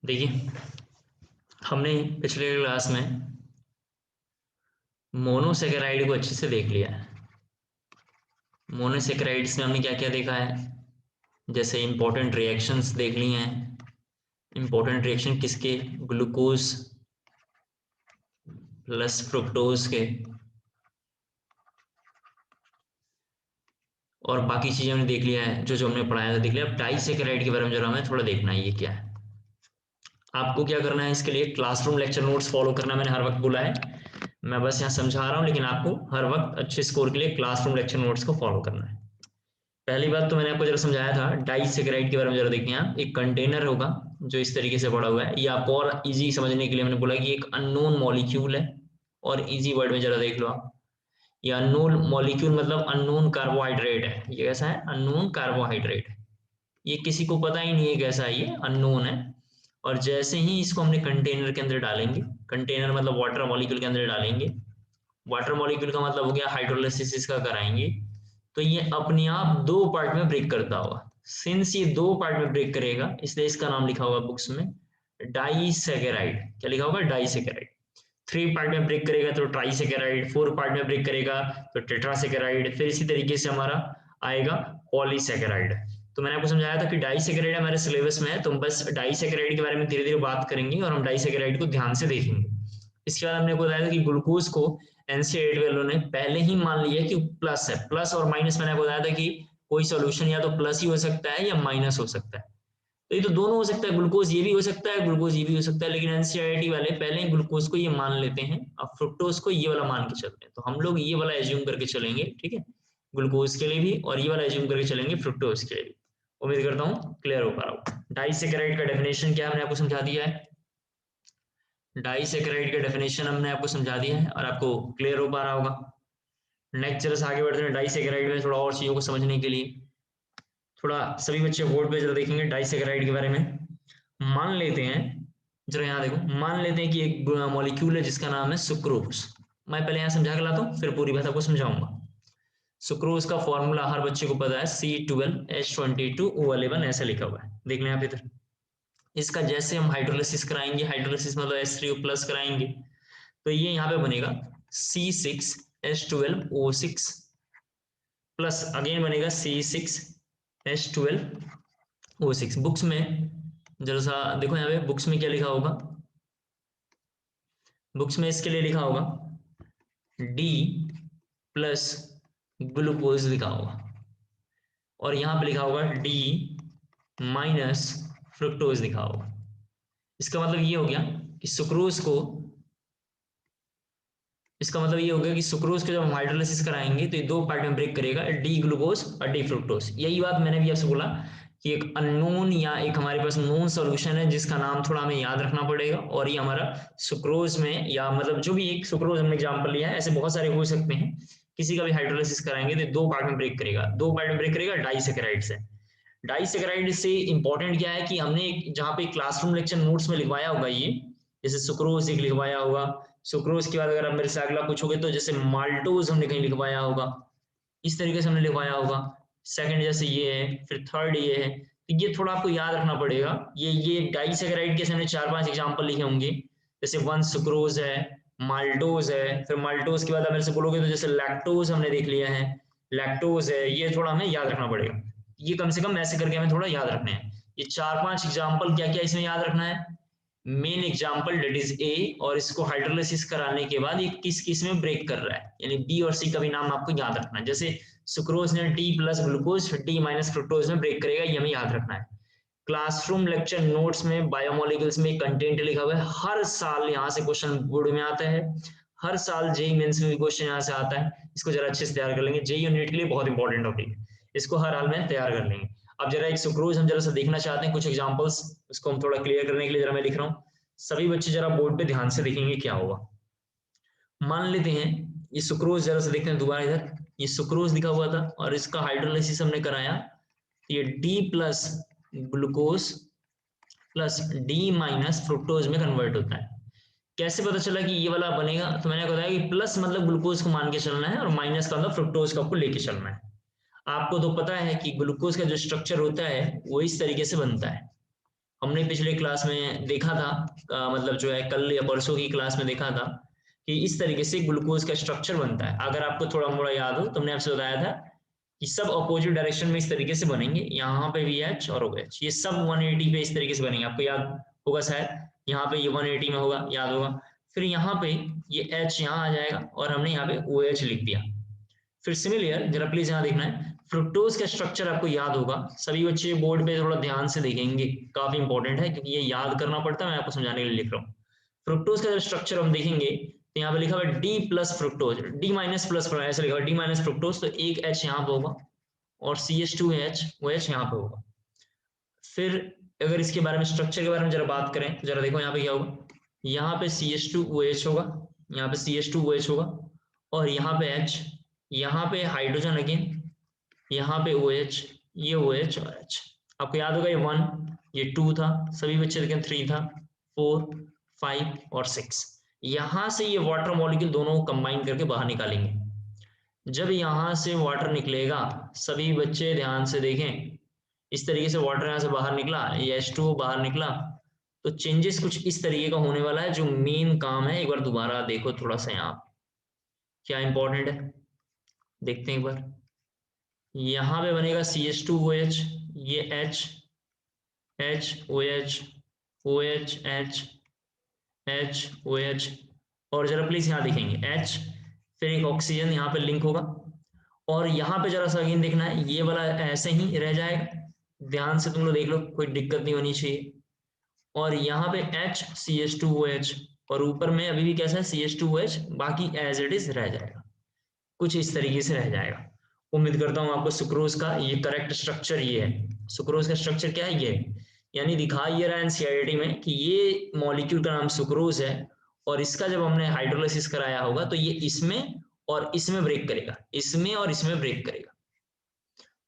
देखिए, हमने पिछले क्लास में मोनोसेकेराइड को अच्छे से देख लिया है। मोनोसेकेराइड्स में हमने क्या क्या देखा है, जैसे इंपॉर्टेंट रिएक्शंस देख ली हैं। इंपॉर्टेंट रिएक्शन किसके? ग्लूकोज प्लस फ्रुक्टोज के। और बाकी चीजें हमने देख लिया है, जो जो हमने पढ़ाया था देख लिया। अब डाइसेकेराइड के बारे में जरा हमें थोड़ा देखना है, ये क्या है। आपको क्या करना है, इसके लिए क्लासरूम लेक्चर नोट्स फॉलो करना मैंने हर वक्त बोला है। मैं बस यहाँ समझा रहा हूँ, लेकिन आपको हर वक्त अच्छे स्कोर के लिए क्लासरूम लेक्चर नोट्स को फॉलो करना है। पहली बात तो मैंने आपको जरा समझाया था, डाइसेकेराइड के बारे में जरा देखिए। यहाँ एक कंटेनर होगा जो इस तरीके से पड़ा हुआ है। ये आपको और इजी समझने के लिए मैंने बोला कि एक अननोन मॉलिक्यूल है। और इजी वर्ड में जरा देख लो आप, ये अननोन मॉलिक्यूल मतलब अननोन कार्बोहाइड्रेट है। ये कैसा है? अननोन कार्बोहाइड्रेट है। ये किसी को पता ही नहीं है कैसा है, ये अननोन है। और जैसे ही इसको हमने कंटेनर के अंदर डालेंगे, कंटेनर मतलब वाटर मॉलिक्यूल के अंदर डालेंगे, वाटर मॉलिक्यूल का मतलब हो गया हाइड्रोलिसिस इसका कराएंगे, तो ये अपने आप दो पार्ट में ब्रेक करता होगा। सिंस ये दो पार्ट में ब्रेक करेगा, इसलिए इसका नाम लिखा होगा बुक्स में डाइसेकेराइड। क्या लिखा होगा? डाइसेकेराइड। थ्री पार्ट में ब्रेक करेगा तो ट्राइसेकेराइड, फोर पार्ट में ब्रेक करेगा तो टेट्रासेकेराइड, फिर इसी तरीके से हमारा आएगा पॉलीसेकेराइड। तो मैंने आपको समझाया था कि डाइसेकेराइड हमारे सिलेबस में है, तो हम बस डाइसेकेराइड के बारे में धीरे धीरे बात करेंगे और हम डाइसेकेराइड को ध्यान से देखेंगे। इसके बाद हमने बताया था कि ग्लूकोज को एनसीईआरटी वालों ने पहले ही मान लिया कि प्लस है। प्लस और माइनस मैंने बताया था कि कोई सॉल्यूशन या तो प्लस ही हो सकता है या माइनस हो सकता है। तो ये तो दोनों हो सकता है, ग्लूकोज ये भी हो सकता है, ग्लूकोज ये भी हो सकता है, लेकिन एनसीईआरटी वाले पहले ही ग्लूकोज को ये मान लेते हैं, अब फ्रुक्टोज को ये वाला मान के चलते हैं। तो हम लोग ये वाला एज्यूम करके चलेंगे, ठीक है, ग्लूकोज के लिए भी, और ये वाला एज्यूम करके चलेंगे फ्रुक्टोज के लिए भी। उम्मीद करता हूँ क्लियर हो पा रहा होगा। डाइसेकेराइड का डेफिनेशन क्या है, मैंने आपको समझा दिया है। डाइसेकेराइड का डेफिनेशन हमने आपको समझा दिया है और आपको क्लियर हो पा रहा होगा। नेक्स्ट जरा आगे बढ़ते हैं डाइसेकेराइड में थोड़ा और चीजों को समझने के लिए। थोड़ा सभी बच्चे बोर्ड पे जरा देखेंगे डाइसेकेराइड के बारे में। मान लेते हैं, जरा यहाँ देखो, मान लेते हैं कि एक मॉलिक्यूल है जिसका नाम है सुक्रोज। मैं पहले यहाँ समझा के लाता हूँ, फिर पूरी बात आपको समझाऊंगा। सुक्रोज का फॉर्मूला हर बच्चे को पता है, C12H22O11 ऐसा लिखा हुआ है। देख लें आप इधर। इसका जैसे हम हाइड्रोलिसिस कराएंगे, हाइड्रोलिसिस मतलब H3O प्लस कराएंगे, तो ये यहाँ पे बनेगा C6H12O6 प्लस अगेन बनेगा C6H12O6। बुक्स में जरा सा देखो, यहाँ पे बुक्स में क्या लिखा होगा। बुक्स में इसके लिए लिखा होगा D प्लस ग्लूकोज लिखा होगा, और यहाँ पे लिखा होगा D माइनस फ्रुक्टोज लिखा होगा। इसका मतलब ये हो गया कि सुक्रोज को, इसका मतलब ये हो गया कि सुक्रोज को जब हम हाइड्रोलिसिस कराएंगे तो ये दो पार्ट में ब्रेक करेगा, डी ग्लूकोज और डी फ्रुक्टोज। यही बात मैंने भी आपसे बोला कि एक अननोन या एक हमारे पास नोन सॉल्यूशन है जिसका नाम थोड़ा हमें याद रखना पड़ेगा, और ये हमारा सुक्रोज में, या मतलब जो भी एक सुक्रोज हमने एग्जांपल लिया है, ऐसे बहुत सारे हो सकते हैं, किसी का भी हाइड्रोलिसिस कराएंगे तो दो पार्ट में ब्रेक करेगा। दो पार्ट में ब्रेक करेगा डाइसेकेराइड से। डाइसेकेराइड से इंपॉर्टेंट क्या है कि हमने जहां पे क्लासरूम लेक्चर नोट्स में लिखवाया होगा, ये जैसे सुक्रोज एक लिखवाया होगा, सुक्रोज के बाद अगर आप मेरे से अगला पूछोगे तो जैसे माल्टोज हमने कहीं लिखवाया होगा, इस तरीके से हमने लिखवाया होगा। सेकंड जैसे ये है, फिर थर्ड ये है, तो ये थोड़ा आपको याद रखना पड़ेगा। ये डाइसेकेराइड के हमने चार पांच एग्जांपल लिखे होंगे, जैसे वन सुक्रोज है, माल्टोज है, फिर माल्टोज के बाद आप मेरे से बोलोगे तो जैसे लैक्टोज हमने देख लिया है, लैक्टोज है, ये थोड़ा हमें याद रखना पड़ेगा। ये कम से कम ऐसे करके हमें थोड़ा याद रखना है। ये चार पांच एग्जाम्पल क्या क्या इसमें याद रखना है। Main example that is A, और इसको हाइड्रोलिसिस कराने के बाद ये किस किस में ब्रेक कर रहा है, यानी बी और सी का भी नाम आपको याद रखना है। जैसे सुक्रोज ने D plus glucose D minus fructose में ब्रेक करेगा, ये हमें याद रखना है। क्लासरूम लेक्चर नोट्स में बायोमोलिक्यूल्स में कंटेंट लिखा हुआ है, हर साल यहाँ से क्वेश्चन बोर्ड में आता है, हर साल जेई मेंस में भी क्वेश्चन यहाँ से आता है। इसको जरा अच्छे से तैयार कर लेंगे, जेई यूनिट के लिए बहुत इंपॉर्टेंट टॉपिक है, इसको हर हाल में तैयार कर लेंगे। अब जरा एक सुक्रोज हम जरा सा देखना चाहते हैं, कुछ एग्जांपल्स, उसको हम थोड़ा क्लियर करने के लिए जरा मैं लिख रहा हूँ। सभी बच्चे जरा बोर्ड पे ध्यान से देखेंगे क्या होगा। मान लेते हैं ये सुक्रोज, जरा सा देखते हैं दोबारा इधर, ये सुक्रोज लिखा हुआ था और इसका हाइड्रोलिसिस हमने कराया, ये D plus glucose plus D minus fructose में कन्वर्ट होता है। कैसे पता चला कि ये वाला बनेगा, तो मैंने बताया कि प्लस मतलब ग्लूकोज को मान के चलना है और माइनस का मतलब फ्रुक्टोज का आपको लेके चलना है। आपको तो पता है कि ग्लूकोज का जो स्ट्रक्चर होता है वो इस तरीके से बनता है, हमने पिछले क्लास में देखा था, मतलब जो है कल या परसों की क्लास में देखा था कि इस तरीके से ग्लूकोज का स्ट्रक्चर बनता है। अगर आपको थोड़ा मोड़ा याद हो, तुमने आपसे बताया था कि सब अपोजिट डायरेक्शन में इस तरीके से बनेंगे, यहाँ पे भी एच और OH, ये सब 180 पे इस तरीके से बनेंगे। आपको याद होगा शायद, यहाँ पे ये 180 में होगा, याद होगा। फिर यहाँ पे ये H यहाँ आ जाएगा और हमने यहाँ पे OH लिख दिया। फिर सिमिलर, जरा प्लीज यहाँ देखना है, फ्रुक्टोज का स्ट्रक्चर आपको याद होगा। सभी बच्चे बोर्ड पे थोड़ा ध्यान से देखेंगे, काफी इंपॉर्टेंट है क्योंकि ये याद करना पड़ता है, मैं आपको समझाने के लिए लिख रहा हूँ। फ्रुक्टोज का जब स्ट्रक्चर हम देखेंगे तो यहाँ पे लिखा हुआ है D plus fructose, D minus plus, ऐसे लिखा हुआ है डी माइनस फ्रुक्टोज, तो एक H यहाँ पे होगा और CH2H OH यहाँ पे होगा। फिर अगर इसके बारे में, स्ट्रक्चर के बारे में जरा बात करें तो जरा देखो यहाँ पे क्या होगा, यहाँ पे CH2OH होगा, यहाँ पे CH2OH होगा और यहाँ पे H, यहाँ पे हाइड्रोजन अगेन, यहाँ पे OH, ये OH और H। आपको याद होगा ये 1, ये 2 था, सभी बच्चे देखें 3 था, 4, 5 और 6। यहाँ से ये वाटर मॉलिक्यूल दोनों कंबाइन करके बाहर निकालेंगे। जब यहाँ से वाटर निकलेगा, सभी बच्चे ध्यान से देखें, इस तरीके से वाटर यहाँ से बाहर निकला, ये H2O बाहर निकला, तो चेंजेस कुछ इस तरीके का होने वाला है। जो मेन काम है, एक बार दोबारा देखो थोड़ा सा, यहाँ क्या इंपॉर्टेंट है देखते हैं एक बार। यहाँ पे बनेगा CH2OH, ये H, OH, OH, H, OH, और जरा प्लीज यहाँ देखेंगे H, फिर एक ऑक्सीजन यहाँ पे लिंक होगा, और यहाँ पे जरा सा अगेन देखना है, ये वाला ऐसे ही रह जाएगा, ध्यान से तुम लोग देख लो, कोई दिक्कत नहीं होनी चाहिए। और यहाँ पे H, CH2OH, और ऊपर में अभी भी कैसा है CH2OH, बाकी एज इट इज रह जाएगा, कुछ इस तरीके से रह जाएगा। उम्मीद करता हूँ आपको सुक्रोज का ये करेक्ट स्ट्रक्चर ये है। सुक्रोज का स्ट्रक्चर क्या है, ये यानी दिखा ये रहा है एनसीईआरटी में कि ये मॉलिक्यूल का नाम सुक्रोज है, और इसका जब हमने हाइड्रोलाइसिस कराया होगा तो ये इसमें और इसमें ब्रेक करेगा, इसमें और इसमें ब्रेक करेगा।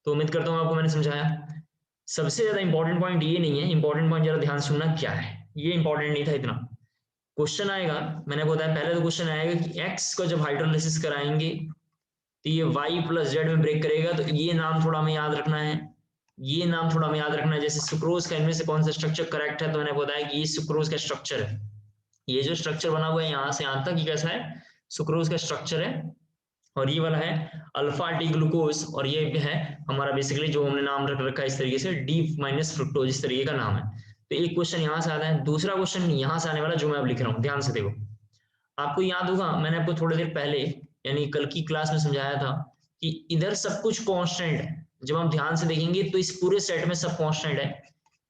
तो उम्मीद करता हूँ आपको मैंने समझाया। सबसे ज्यादा इंपॉर्टेंट पॉइंट ये नहीं है, इंपॉर्टेंट पॉइंट जरा ध्यान सुनना क्या है, ये इंपॉर्टेंट नहीं था इतना। क्वेश्चन आएगा, मैंने बताया पहले तो क्वेश्चन आएगा कि एक्स को जब हाइड्रोलाइसिस कराएंगे तो ये Y प्लस जेड में ब्रेक करेगा, तो ये नाम थोड़ा हमें याद रखना है, ये नाम थोड़ा हमें याद रखना है। जैसे सुक्रोज का इनमें से कौन सा स्ट्रक्चर करेक्ट है, तो मैंने बताया कि ये सुक्रोज का स्ट्रक्चर है, ये जो स्ट्रक्चर बना हुआ है यहाँ से यहाँ तक, ये कैसा है, सुक्रोज का स्ट्रक्चर है। और ये वाला है अल्फा डी ग्लूकोज, और ये है हमारा बेसिकली जो हमने नाम रख रखा है इस तरीके से डी माइनस फ्रुक्टोज, इस तरीके का नाम है। तो एक क्वेश्चन यहाँ से आता है, दूसरा क्वेश्चन यहाँ से आने वाला जो मैं अब लिख रहा हूँ, ध्यान से देखो। आपको याद होगा मैंने आपको थोड़ी देर पहले यानी कल की क्लास में समझाया था कि इधर सब कुछ कांस्टेंट है। जब हम ध्यान से देखेंगे तो इस पूरे सेट में सब कांस्टेंट है,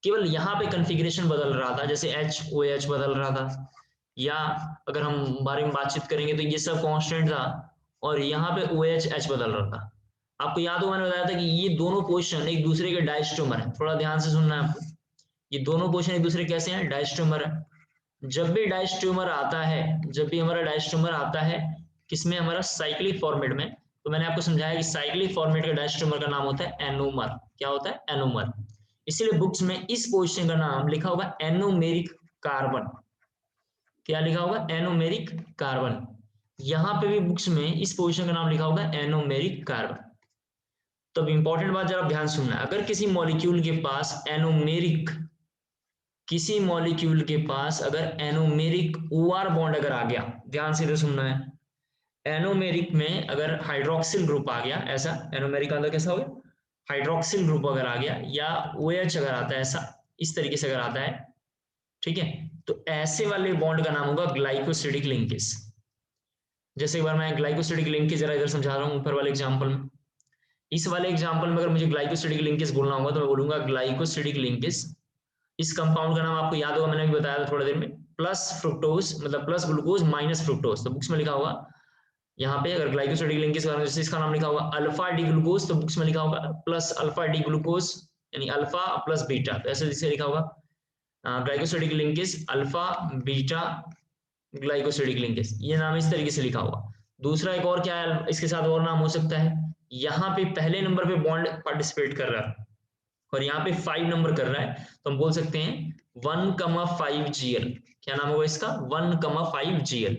केवल यहाँ पे कॉन्फ़िगरेशन बदल रहा था, जैसे HOH बदल रहा था, या अगर हम बारे में बातचीत करेंगे तो ये सब कांस्टेंट था, और यहाँ पे OH H बदल रहा था। आपको याद हो मैंने बताया था कि ये दोनों पोजीशन एक दूसरे के डायस्टोमर है, थोड़ा ध्यान से सुनना है आपको। ये दोनों पोजीशन एक दूसरे कैसे हैं, डायस्टोमर है। जब भी डायस्टोमर आता है, जब भी हमारा डायस्टोमर आता है किसमें, हमारा साइक्लिक फॉर्मेट में, तो मैंने आपको समझाया कि साइक्लिक फॉर्मेट का डायस्टोमर का नाम होता है एनोमर। क्या होता है, एनोमर। इसीलिए बुक्स में इस पोजीशन का नाम लिखा होगा एनोमेरिक कार्बन। क्या लिखा होगा, एनोमेरिक कार्बन। यहाँ पे भी बुक्स में इस पोजीशन का नाम लिखा होगा एनोमेरिक कार्बन। तो इंपॉर्टेंट बात जरा ध्यान सुनना, अगर किसी मॉलिक्यूल के पास एनोमेरिक, किसी मॉलिक्यूल के पास अगर एनोमेरिक OR बॉन्ड अगर आ गया, ध्यान से इधर सुनना है, एनोमेरिक में अगर हाइड्रोक्सिल ग्रुप आ गया, ऐसा एनोमेरिक का अंदर कैसा हो गया, हाइड्रोक्सिल ग्रुप अगर आ गया, या OH अगर आता है ऐसा, इस तरीके से अगर आता है, ठीक है, तो ऐसे वाले बॉन्ड का नाम होगा ग्लाइकोसिडिक लिंकेज। जैसे एक बार मैं ग्लाइकोसिडिक लिंकेज जरा इधर समझा रहा हूँ ऊपर वाले एग्जाम्पल में। इस वाले एग्जाम्पल में अगर मुझे ग्लाइकोसिडिक लिंकेज बोलना होगा तो मैं बोलूंगा ग्लाइकोसिडिक लिंकेज। इस कंपाउंड का नाम आपको याद होगा, मैंने भी बताया था थोड़ी देर में, प्लस फ्रुक्टोज, मतलब प्लस ग्लूकोज माइनस फ्रुक्टोज। तो बुक्स में लिखा होगा यहाँ पे, अगर ग्लाइकोसिडिक लिंकेज के बारे में, जैसे इसका नाम लिखा होगा अल्फा डी ग्लूकोज, तो बुक्स में लिखा होगा प्लस अल्फा डी ग्लूकोज, यानी अल्फा प्लस बीटा, तो ऐसे जिसे लिखा होगा glycosidic linkage alpha beta glycosidic linkage, ये नाम इस तरीके से लिखा होगा। दूसरा एक और क्या है, इसके साथ और नाम हो सकता है, यहाँ पे पहले नंबर पे बॉन्ड पार्टिसिपेट कर रहा है और यहाँ पे 5 नंबर कर रहा है, तो हम बोल सकते हैं 1,5 GL। क्या नाम होगा इसका, 1,5 GL।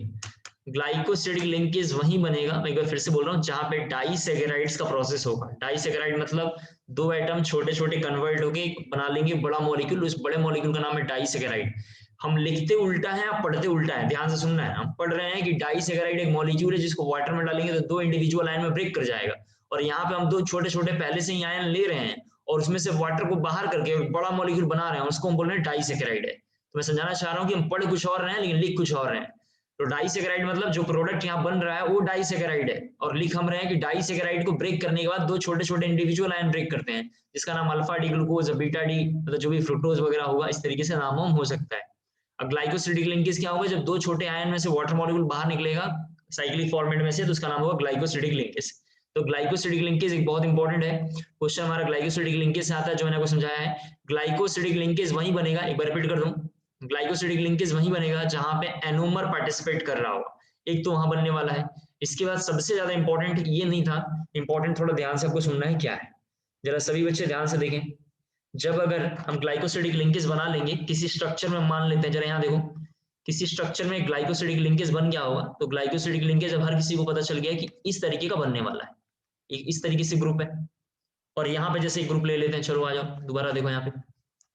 ग्लाइकोसिडिक लिंकेज वहीं बनेगा, मैं एक बार फिर से बोल रहा हूँ, जहां पे डाइसैकेराइड्स का प्रोसेस होगा। डाइसैकेराइड मतलब दो एटम छोटे छोटे कन्वर्ट होके बना लेंगे बड़ा मॉलिक्यूल, उस बड़े मॉलिक्यूल का नाम है डाइसैकेराइड। हम लिखते उल्टा है, आप पढ़ते उल्टा है, ध्यान से सुनना है। हम पढ़ रहे हैं कि डाइसैकेराइड एक मॉलिक्यूल है जिसको वाटर में डालेंगे तो दो इंडिविजुअल आयन में ब्रेक कर जाएगा, और यहाँ पे हम दो छोटे छोटे पहले से ही आयन ले रहे हैं और उसमें से वाटर को बाहर करके बड़ा मॉलिक्यूल बना रहे हैं, उसको हम बोल रहे हैं डाइसैकेराइड है। तो मैं समझाना चाह रहा हूँ कि हम पढ़ कुछ और रहे हैं लेकिन लिख कुछ और रहे हैं। तो डाइसैकेराइड मतलब जो प्रोडक्ट यहाँ बन रहा है वो डाइसैकेराइड है, और लिख हम रहे हैं कि डाइसैकेराइड को ब्रेक करने के बाद दो छोटे छोटे इंडिविजुअल आयन ब्रेक करते हैं, जिसका नाम alpha D glucose, beta D, मतलब जो भी फ्रुक्टोज वगैरह होगा, इस तरीके से नाम हो सकता है। अब ग्लाइकोसिडिक लिंकेज क्या होगा, जब दो छोटे आयन में से वाटर मॉलिक्यूल बाहर निकलेगा साइक्लिक फॉर्मेट में से, तो उसका नाम होगा ग्लाइकोसिडिक लिंकेज। तो ग्लाइकोसिडिक लिंकेज एक बहुत इंपॉर्टेंट है क्वेश्चन हमारा, ग्लाइकोसिडिक लिंकेज से आता है, जो मैंने आपको समझाया है। ग्लाइकोसिडिक लिंकेज वही बनेगा, एक बार रिपीट कर दूं, ग्लाइकोसिडिक लिंकेज वही बनेगा जहां पे एनोमर पार्टिसिपेट कर रहा होगा, एक तो वहां बनने वाला है। इसके बाद सबसे ज्यादा इंपॉर्टेंट ये नहीं था, इंपॉर्टेंट थोड़ा ध्यान से आपको सुनना है क्या है, जरा सभी बच्चे ध्यान से देखें। जब अगर हम ग्लाइकोसिडिक लिंकेज बना लेंगे किसी स्ट्रक्चर में, मान लेते हैं, जरा यहाँ देखो, किसी स्ट्रक्चर में ग्लाइकोसिडिक लिंकेज बन गया होगा, तो ग्लाइकोसिडिक लिंकेज अब हर किसी को पता चल गया है कि इस तरीके का बनने वाला है, एक इस तरीके से ग्रुप है। और यहाँ पे जैसे एक ग्रुप ले लेते हैं, चलो आ जाओ दोबारा देखो, यहाँ पे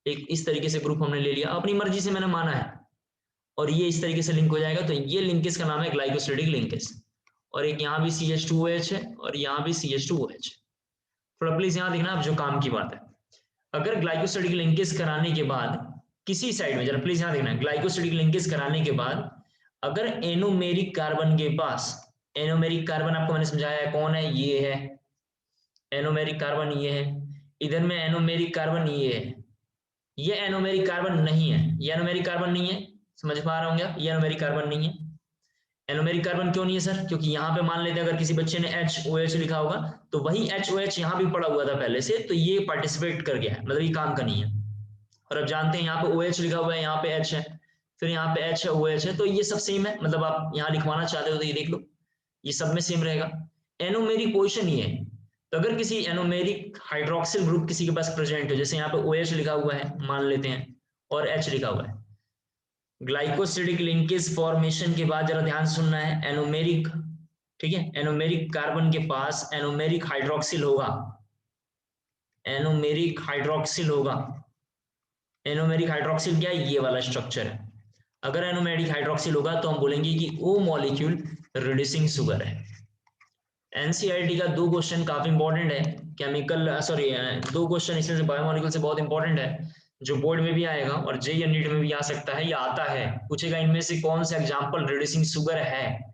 एक इस तरीके से ग्रुप हमने ले लिया, अपनी मर्जी से मैंने माना है, और ये इस तरीके से लिंक हो जाएगा, तो ये लिंकेज का नाम है ग्लाइकोसिडिक लिंकेज। और एक यहाँ भी CH2OH है और यहाँ भी CH2OH। थोड़ा प्लीज यहाँ देखना, अब जो काम की बात है, अगर ग्लाइकोसिडिक लिंकेज कराने के बाद किसी साइड में, जरा प्लीज यहाँ देखना, ग्लाइकोसिडिक लिंकेज कराने के बाद अगर एनोमेरिक कार्बन के पास, एनोमेरिक कार्बन आपको मैंने समझाया है कौन है, ये है एनोमेरिक कार्बन, ये है, इधर में एनोमेरिक कार्बन ये है, ये एनोमेरिक कार्बन नहीं है, ये एनोमेरिक कार्बन नहीं है, समझ पा रहे होंगे आप, ये एनोमेरिक कार्बन नहीं है। एनोमेरिक कार्बन क्यों नहीं है सर, क्योंकि यहाँ पे मान लेते हैं अगर किसी बच्चे ने HOH लिखा होगा तो वही HOH यहाँ भी पड़ा हुआ था पहले से, तो ये पार्टिसिपेट कर गया है, मतलब ये काम का नहीं है। और अब जानते हैं यहाँ पे OH लिखा हुआ है, यहाँ पे H है, फिर यहाँ पे H है, OH है, तो ये सब सेम है, मतलब आप यहाँ लिखवाना चाहते हो तो ये देख लो, ये सब में सेम रहेगा। एनोमेरिक पोजिशन ये है, तो अगर किसी एनोमेरिक हाइड्रोक्सिल ग्रुप किसी के पास प्रेजेंट हो, जैसे यहाँ पे OH लिखा हुआ है मान लेते हैं और H लिखा हुआ है, ग्लाइकोसिडिक लिंकेज फॉर्मेशन के बाद जरा ध्यान से सुनना है, एनोमेरिक, ठीक है, एनोमेरिक कार्बन के पास एनोमेरिक हाइड्रोक्सिल होगा, एनोमेरिक हाइड्रोक्सिल होगा। एनोमेरिक हाइड्रोक्सिल क्या है, ये वाला स्ट्रक्चर है। अगर एनोमेरिक हाइड्रोक्सिल होगा तो हम बोलेंगे कि वो मॉलिक्यूल रिड्यूसिंग शुगर है। एनसीईआरटी का दो क्वेश्चन काफी इंपॉर्टेंट है, केमिकल सॉरी दो क्वेश्चन इसमें से बायोमोलिक्यूल से बहुत इंपॉर्टेंट है, जो बोर्ड में भी आएगा और जेईई या नीट में भी आ सकता है, या आता है, पूछेगा इनमें से कौन सा एग्जांपल रिड्यूसिंग शुगर है,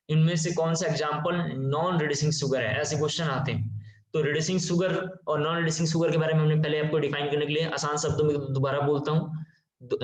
इनमें से कौन सा एग्जांपल नॉन रिड्यूसिंग शुगर है, ऐसे क्वेश्चन आते हैं। तो रिड्यूसिंग शुगर और नॉन रिड्यूसिंग शुगर के बारे में हमने पहले आपको डिफाइन करने के लिए आसान शब्दों में दोबारा बोलता हूँ,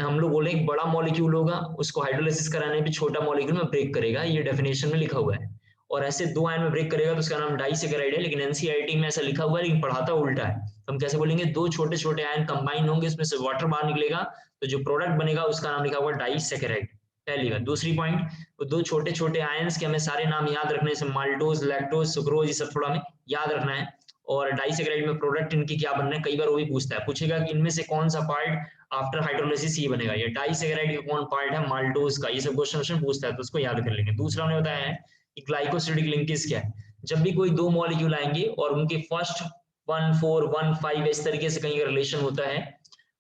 हम लोग बोले एक बड़ा मॉलिक्यूल होगा, उसको हाइड्रोलाइसिस कराने पे छोटा मॉलिक्यूल में ब्रेक करेगा, ये डेफिनेशन में लिखा हुआ है, और ऐसे दो आयन में ब्रेक करेगा तो उसका नाम डाइसैकेराइड है, लेकिन एनसीईआरटी में ऐसा लिखा हुआ है लेकिन पढ़ाता उल्टा है। तो हम कैसे बोलेंगे, दो छोटे छोटे आयन कंबाइन होंगे, उसमें से वाटर बाहर निकलेगा, तो जो प्रोडक्ट बनेगा उसका नाम लिखा हुआ डाइसैकेराइड, पहली बात। दूसरी पॉइंट, तो दो छोटे छोटे आयंस के हमें सारे नाम याद रखने से, माल्टोज, लैक्टोज, सुक्रोज, ये सब थोड़ा हमें याद रखना है। और डाइसैकेराइड में प्रोडक्ट इनकी क्या बनना है, कई बार वो भी पूछता है, पूछेगा कि इनमें से कौन सा पार्ट आफ्टर हाइड्रोलाइसिस ये बनेगा, ये डाइसैकेराइड का कौन पार्ट है, माल्टोज का, ये सब क्वेश्चन पूछता है, तो उसको याद कर लेंगे। दूसरा हमने बताया है कि ग्लाइकोसिडिक लिंकेज क्या है, जब भी कोई दो मॉलिक्यूल आएंगे और उनके फर्स्ट 1 4 1 5 इस तरीके से कहीं रिलेशन होता है,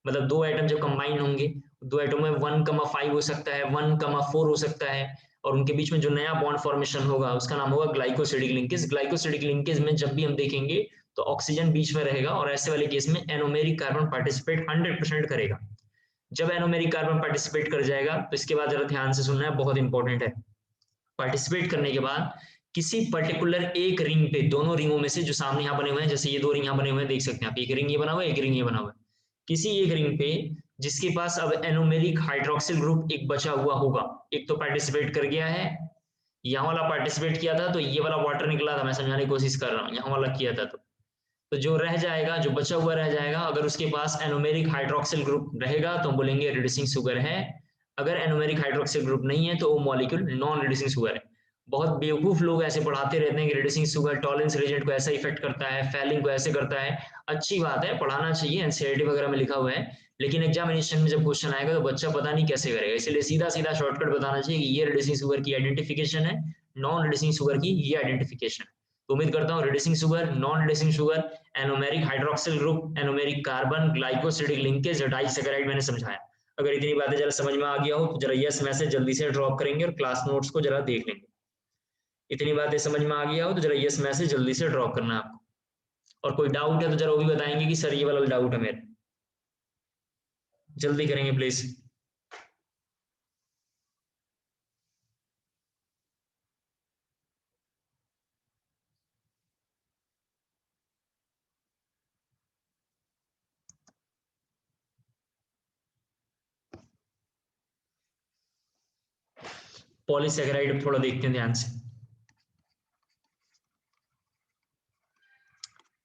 मतलब दो एटम जब कंबाइन होंगे, दो एटम में 1,5 हो सकता है, 1,4 हो सकता है, और उनके बीच में जो नया बॉन्ड फॉर्मेशन होगा उसका नाम होगा ग्लाइकोसिडिक लिंकेज। ग्लाइकोसिडिक लिंकेज में जब भी हम देखेंगे तो ऑक्सीजन बीच में रहेगा, और ऐसे वाले केस में एनोमेरिक कार्बन पार्टिसिपेट 100% करेगा। जब एनोमेरिक कार्बन पार्टिसिपेट कर जाएगा तो इसके बाद जरा ध्यान से सुनना है, बहुत इंपॉर्टेंट है, पार्टिसिपेट करने के बाद किसी पर्टिकुलर एक रिंग पे, दोनों रिंगों में से जो सामने यहाँ बने हुए हैं, जैसे ये दो रिंग यहाँ बने हुए हैं, देख सकते हैं आप, एक रिंग ये बना हुआ है, एक रिंग ये बना हुआ है, किसी एक रिंग पे जिसके पास अब एनोमेरिक हाइड्रोक्सिल ग्रुप एक बचा हुआ होगा, एक तो पार्टिसिपेट कर गया है, यहाँ वाला पार्टिसिपेट किया था तो ये वाला वाटर निकला था, मैं समझाने की कोशिश कर रहा हूँ, यहाँ वाला किया था, तो जो रह जाएगा, जो बचा हुआ रह जाएगा, अगर उसके पास एनोमेरिक हाइड्रोक्सिल ग्रुप रहेगा तो हम बोलेंगे रिड्यूसिंग शुगर है, अगर एनोमेरिक हाइड्रोक्सिल ग्रुप नहीं है तो वो मॉलिक्यूल नॉन रिड्यूसिंग शुगर है। बहुत बेवकूफ लोग ऐसे पढ़ाते रहते हैं कि रिड्यूसिंग शुगर टॉलरेंस रीजेंट को ऐसा इफेक्ट करता है, फैलिंग को ऐसे करता है, अच्छी बात है, पढ़ाना चाहिए, एनसीईआरटी वगैरह में लिखा हुआ है, लेकिन एग्जामिनेशन में जब क्वेश्चन आएगा तो बच्चा पता नहीं कैसे करेगा, इसलिए सीधा सीधा शॉर्टकट बताना चाहिए कि ये रिड्यूसिंग शुगर की आइडेंटिफिकेशन है, नॉन रिड्यूसिंग शुगर की ये आइडेंटिफिकेशन है। तो उम्मीद करता हूँ reducing sugar, non reducing sugar, anomeric hydroxyl group, anomeric carbon, glycosidic linkage, disaccharide मैंने समझाया। अगर इतनी बातें जरा समझ में आ गया हो तो जरा यस मैसेज जल्दी से ड्रॉप करेंगे और क्लास नोट्स को जरा देख लेंगे। इतनी बातें समझ में आ गया हो तो जरा यस मैसेज जल्दी से ड्रॉप करना है आपको, और कोई डाउट है तो जरा वो भी बताएंगे कि सर ये वाला डाउट है मेरा, जल्दी करेंगे प्लीज। पॉलीसेकेराइड थोड़ा देखते हैं ध्यान से।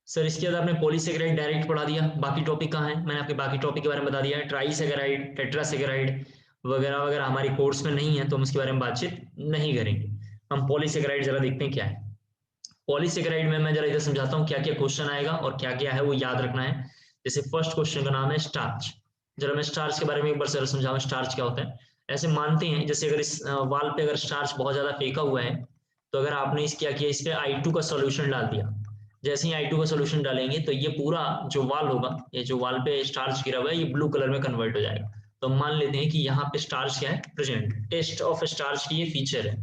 सर इसके बाद आपने पॉलीसेकेराइड डायरेक्ट पढ़ा दिया, बाकी टॉपिक कहाँ है? मैंने आपके बाकी टॉपिक के बारे में बता दिया है, ट्राईसेकेराइड, टेट्रासेकेराइड वगैरह वगैरह हमारी कोर्स में नहीं है तो हम इसके बारे में बातचीत नहीं करेंगे। हम पॉलीसेकेराइड जरा देखते हैं क्या है। पॉलीसेकेराइड में मैं जरा इधर समझाता हूँ क्या क्या क्वेश्चन आएगा और क्या क्या है वो याद रखना है। जैसे फर्स्ट क्वेश्चन का नाम है स्टार्च। जरा मैं स्टार्च के बारे में एक बार जरा समझाऊं, स्टार्च क्या होता है। ऐसे मानते हैं जैसे अगर इस वाल पे अगर स्टार्च बहुत ज्यादा फेंका हुआ है, तो अगर आपने इस क्या किया, इस पे I2 का सोल्यूशन डाल दिया, जैसे ही I2 का सोल्यूशन डालेंगे तो ये पूरा जो वाल होगा, ये जो वाल पे स्टार्च गिरा हुआ है, ये ब्लू कलर में कन्वर्ट हो जाएगा। तो मान लेते हैं कि यहाँ पे स्टार्च क्या है, प्रेजेंट, टेस्ट ऑफ स्टार्च की ये फीचर है।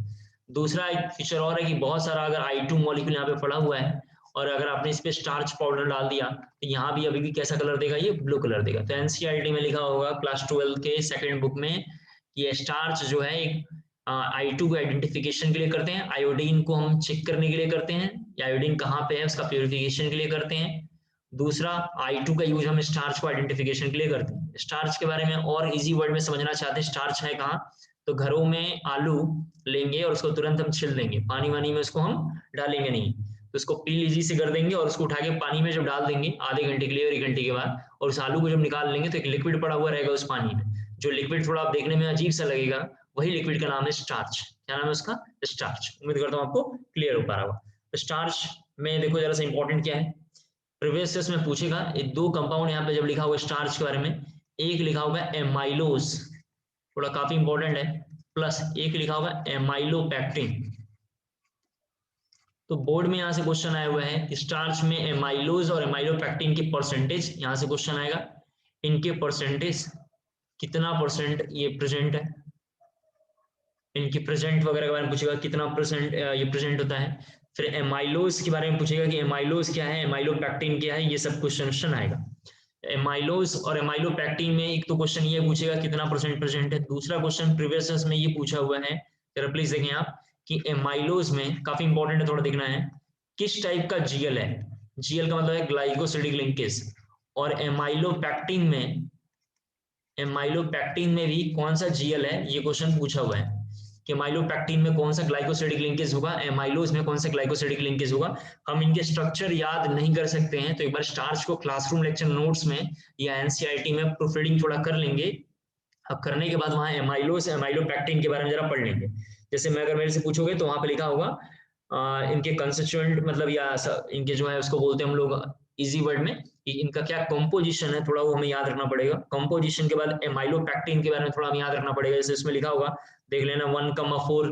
दूसरा एक फीचर और है कि बहुत सारा अगर I2 मॉलिक्यूल यहाँ पे पड़ा हुआ है और अगर आपने इस पे स्टार्च पाउडर डाल दिया तो यहाँ भी अभी भी कैसा कलर देगा, ये ब्लू कलर देगा। तो एनसीईआरटी में लिखा होगा क्लास 12 के सेकंड बुक में कि स्टार्च जो है एक I2 को आइडेंटिफिकेशन के लिए करते हैं, आयोडीन को हम चेक करने के लिए करते हैं, आयोडीन कहाँ पे है उसका प्योरिफिकेशन के लिए करते हैं। दूसरा I2 का यूज हम स्टार्च को आइडेंटिफिकेशन के लिए करते हैं। स्टार्च के बारे में और इजी वर्ड में समझना चाहते हैं, स्टार्च है कहाँ, तो घरों में आलू लेंगे और उसको तुरंत हम छिल देंगे, पानी वानी में उसको हम डालेंगे नहीं, तो उसको पील इजी से कर देंगे और उसको उठा के पानी में जब डाल देंगे आधे घंटे के लिए और 1 घंटे के बाद, और उस आलू को जब निकाल लेंगे तो एक लिक्विड पड़ा हुआ रहेगा उस पानी में, जो लिक्विड थोड़ा आप देखने में अजीब सा लगेगा, वही लिक्विड का नाम है स्टार्च। क्या नाम है उसका? स्टार्च। उम्मीद करता हूँ आपको क्लियर हो पा रहा होगा। तो स्टार्च में देखो जरा सा इंपॉर्टेंट क्या है, प्रीवियस में पूछेगा। ये दो कंपाउंड यहाँ पे जब लिखा हुआ स्टार्च के बारे में, एक लिखा हुआ है एमाइलोज, थोड़ा काफी इंपॉर्टेंट है, प्लस एक लिखा हुआ है एमाइलोपैक्टिन। तो बोर्ड में यहां से क्वेश्चन आया हुआ है कि स्टार्च में एमाइलोज और एमाइलोपैक्टिन की परसेंटेज, यहां से क्वेश्चन आएगा इनके परसेंटेज कितना परसेंट ये प्रेजेंट है, इनकी प्रेजेंट वगैरह के बारे में पूछेगा कितना परसेंट ये प्रेजेंट होता है। फिर एमाइलोज के बारे में पूछेगा कि एमाइलोज क्या है, एमाइलोपैक्टिन क्या है, ये सब क्वेश्चन आएगा। एमाइलोज और एमाइलोपैक्टिन में एक तो क्वेश्चन ये पूछेगा कितना परसेंट प्रेजेंट है, दूसरा क्वेश्चन प्रीवियस में ये पूछा हुआ है, जरा प्लीज देखें आप कि एमाइलोज में काफी इंपॉर्टेंट है, थोड़ा देखना है किस टाइप का जीएल है, जीएल का मतलब है ग्लाइकोसिडिक लिंकेज, और एमाइलोपैक्टिन में भी कौन सा जीएल है, ये क्वेश्चन पूछा हुआ है कि एमाइलोपैक्टिन में कौन सा ग्लाइकोसिडिक लिंकेज होगा, एमाइलोज में कौन सा ग्लाइकोसिडिक लिंकेज होगा। हम इनके स्ट्रक्चर याद नहीं कर सकते हैं तो एक बार स्टार्च को क्लासरूम लेक्चर नोट्स में या एनसीईआरटी में प्रूफ रीडिंग थोड़ा कर लेंगे। अब करने के बाद वहां एमाइलोज एमाइलोपैक्टिन के बारे में जरा पढ़ लेंगे। जैसे मैं अगर मेरे से पूछोगे तो वहां पे लिखा होगा इनके कंस्टिट्यूएंट मतलब या इनके जो है उसको बोलते हैं हम लोग इजी वर्ड में कि इनका क्या कंपोजिशन है, थोड़ा वो हमें याद रखना पड़ेगा। कंपोजिशन के बाद एमाइलोपैक्टिन के बारे में थोड़ा हमें याद रखना पड़ेगा, जैसे इसमें लिखा होगा देख लेना 1,4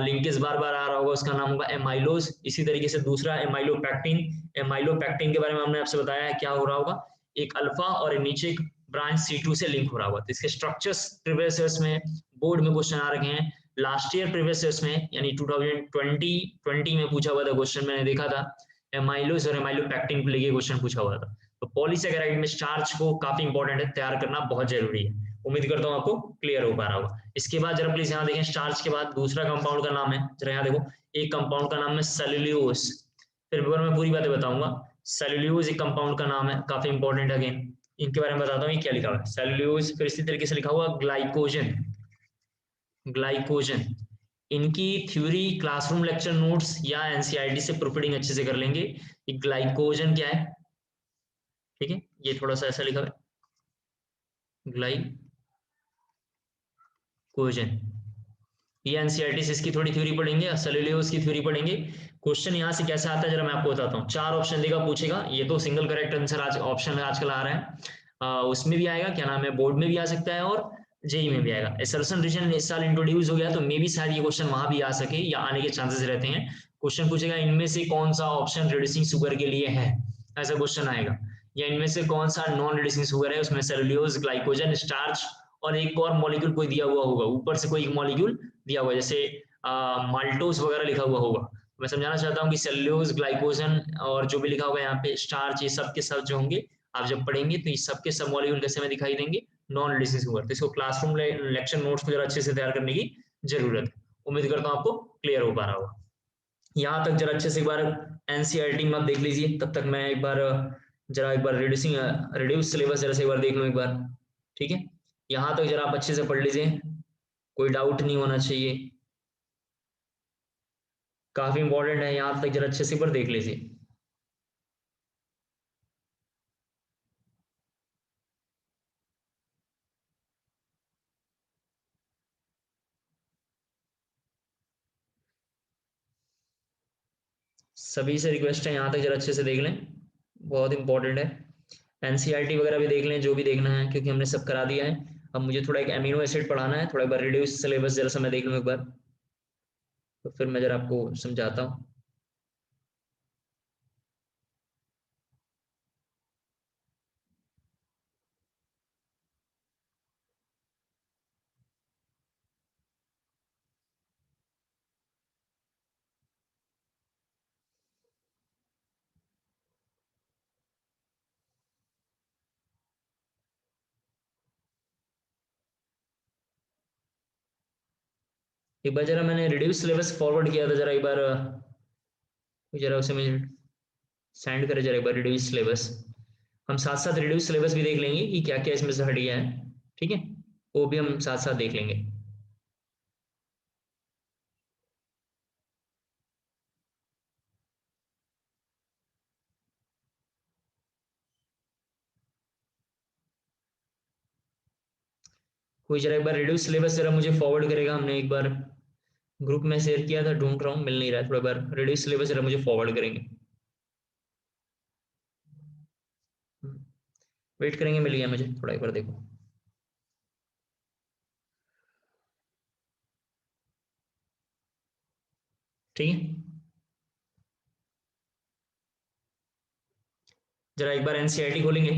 लिंकेज बार बार आ रहा होगा, उसका नाम होगा एमाइलोज। इसी तरीके से दूसरा एमाइलोपैक्टिन, एमाइलोपैक्टिन के बारे में हमने आपसे बताया क्या हो रहा होगा, एक अल्फा और नीचे एक ब्रांच C2 से लिंक हो रहा होगा। तो इसके स्ट्रक्चर्स प्रीवियस में बोर्ड में क्वेश्चन आ रखे हैं। लास्ट ईयर प्रीवियस में यानी 2020 में पूछा हुआ था क्वेश्चन, मैंने देखा था एमाइलोज और एमाइलोपैक्टिन को लेके क्वेश्चन पूछा हुआ था। तो पॉलीसेकेराइड में स्टार्च को काफी इंपॉर्टेंट है, तैयार करना बहुत जरूरी है। उम्मीद करता हूँ आपको क्लियर हो पा रहा होगा। इसके बाद जरा प्लीज यहाँ देखें, स्टार्च के बाद दूसरा कंपाउंड का नाम है, जरा यहाँ देखो, एक कंपाउंड का नाम है सेल्यूलोज। फिर मैं पूरी बातें बताऊंगा। सेल्यूलोज एक कंपाउंड का नाम है, काफी इंपॉर्टेंट अगेन, इनके बारे में बताता हूँ ये क्या लिखा हुआ है। सेल्यूलोज, फिर इसी तरीके से लिखा हुआ ग्लाइकोजन, ग्लाइकोजन इनकी थ्योरी क्लासरूम लेक्चर नोट्स या एनसीईआरटी से प्रूफरीडिंग अच्छे से कर लेंगे। ये ग्लाइकोजन क्या है, ठीक है, ये थोड़ा सा ऐसा लिखा है ग्लाइकोजन, ये एनसीईआरटी से इसकी थोड़ी थ्योरी पढ़ेंगे, सेल्यूलोज की थ्योरी पढ़ेंगे। क्वेश्चन यहाँ से कैसे आता है जरा मैं आपको बताता हूँ। 4 ऑप्शन देगा, पूछेगा, ये तो सिंगल करेक्ट आंसर आज ऑप्शन आजकल आ रहा है। उसमें भी आएगा, क्या नाम है, बोर्ड में भी आ सकता है और जेई में भी आएगा। असर्शन रीजन इस साल इंट्रोड्यूस हो गया तो मे भी शायद ये क्वेश्चन वहां भी आ सके या आने के चांसेस रहते हैं। क्वेश्चन पूछेगा इनमें से कौन सा ऑप्शन रिड्यूसिंग शुगर के लिए है, ऐसा क्वेश्चन आएगा। या इनमें से कौन सा नॉन रिड्यूसिंग शुगर है, उसमें सेलुलोज, ग्लाइकोजन, स्टार्च और एक और मॉलिक्यूल कोई दिया हुआ होगा, ऊपर से कोई एक मॉलिक्यूल दिया हुआ है, जैसे माल्टोज वगैरह लिखा हुआ होगा। मैं समझाना चाहता हूँ कि सेलुलोज, ग्लाइकोजन और जो भी लिखा होगा यहाँ पे स्टार्च, ये सब के सब जो होंगे आप जब पढ़ेंगे तो ये सब के सब मॉलिक्यूल कैसे में दिखाई देंगे, नॉन रिड्यूसिंग शुगर। तो इसको क्लासरूम लेक्चर नोट्स को जरा अच्छे से तैयार करने की जरूरत है। उम्मीद करता हूँ आपको क्लियर हो पा रहा होगा। यहाँ तक जरा अच्छे से एक बार एनसीईआरटी में आप देख लीजिए, तब तक मैं एक बार जरा एक बार रिड्यूस सिलेबस जरा से एक बार देख लूँ एक बार, ठीक है। यहाँ तक जरा आप अच्छे से पढ़ लीजिए, कोई डाउट नहीं होना चाहिए, काफी इंपॉर्टेंट है। यहाँ तक जरा अच्छे से एक बार देख लीजिए। सभी से रिक्वेस्ट है यहाँ तक जरा अच्छे से देख लें, बहुत इंपॉर्टेंट है। एनसीईआरटी वगैरह भी देख लें, जो भी देखना है, क्योंकि हमने सब करा दिया है। अब मुझे थोड़ा एक अमीनो एसिड पढ़ाना है, थोड़ा एक बार रिड्यूस सिलेबस जरा सा मैं देख लूँ एक बार, तो फिर मैं जरा आपको समझाता हूँ। एक बार जरा मैंने रिड्यूस सिलेबस फॉरवर्ड किया था, जरा एक बार जरा उसे मुझे सेंड करें जरा एक बार रिड्यूस सिलेबस। हम साथ साथ रिड्यूस सिलेबस भी देख लेंगे कि क्या क्या इसमें से हट गया है, ठीक है, वो भी हम साथ साथ देख लेंगे। कोई जरा एक बार रिड्यूस सिलेबस जरा मुझे फॉरवर्ड करेगा, हमने एक बार ग्रुप में शेयर किया था, ढूंढ रहा हूँ मिल नहीं रहा है, थोड़ा बार रिड्यूस सिलेबस जरा मुझे फॉरवर्ड करेंगे। वेट करेंगे, मिल गया मुझे, थोड़ा एक बार देखो। ठीक है, जरा एक बार एनसीईआरटी खोलेंगे।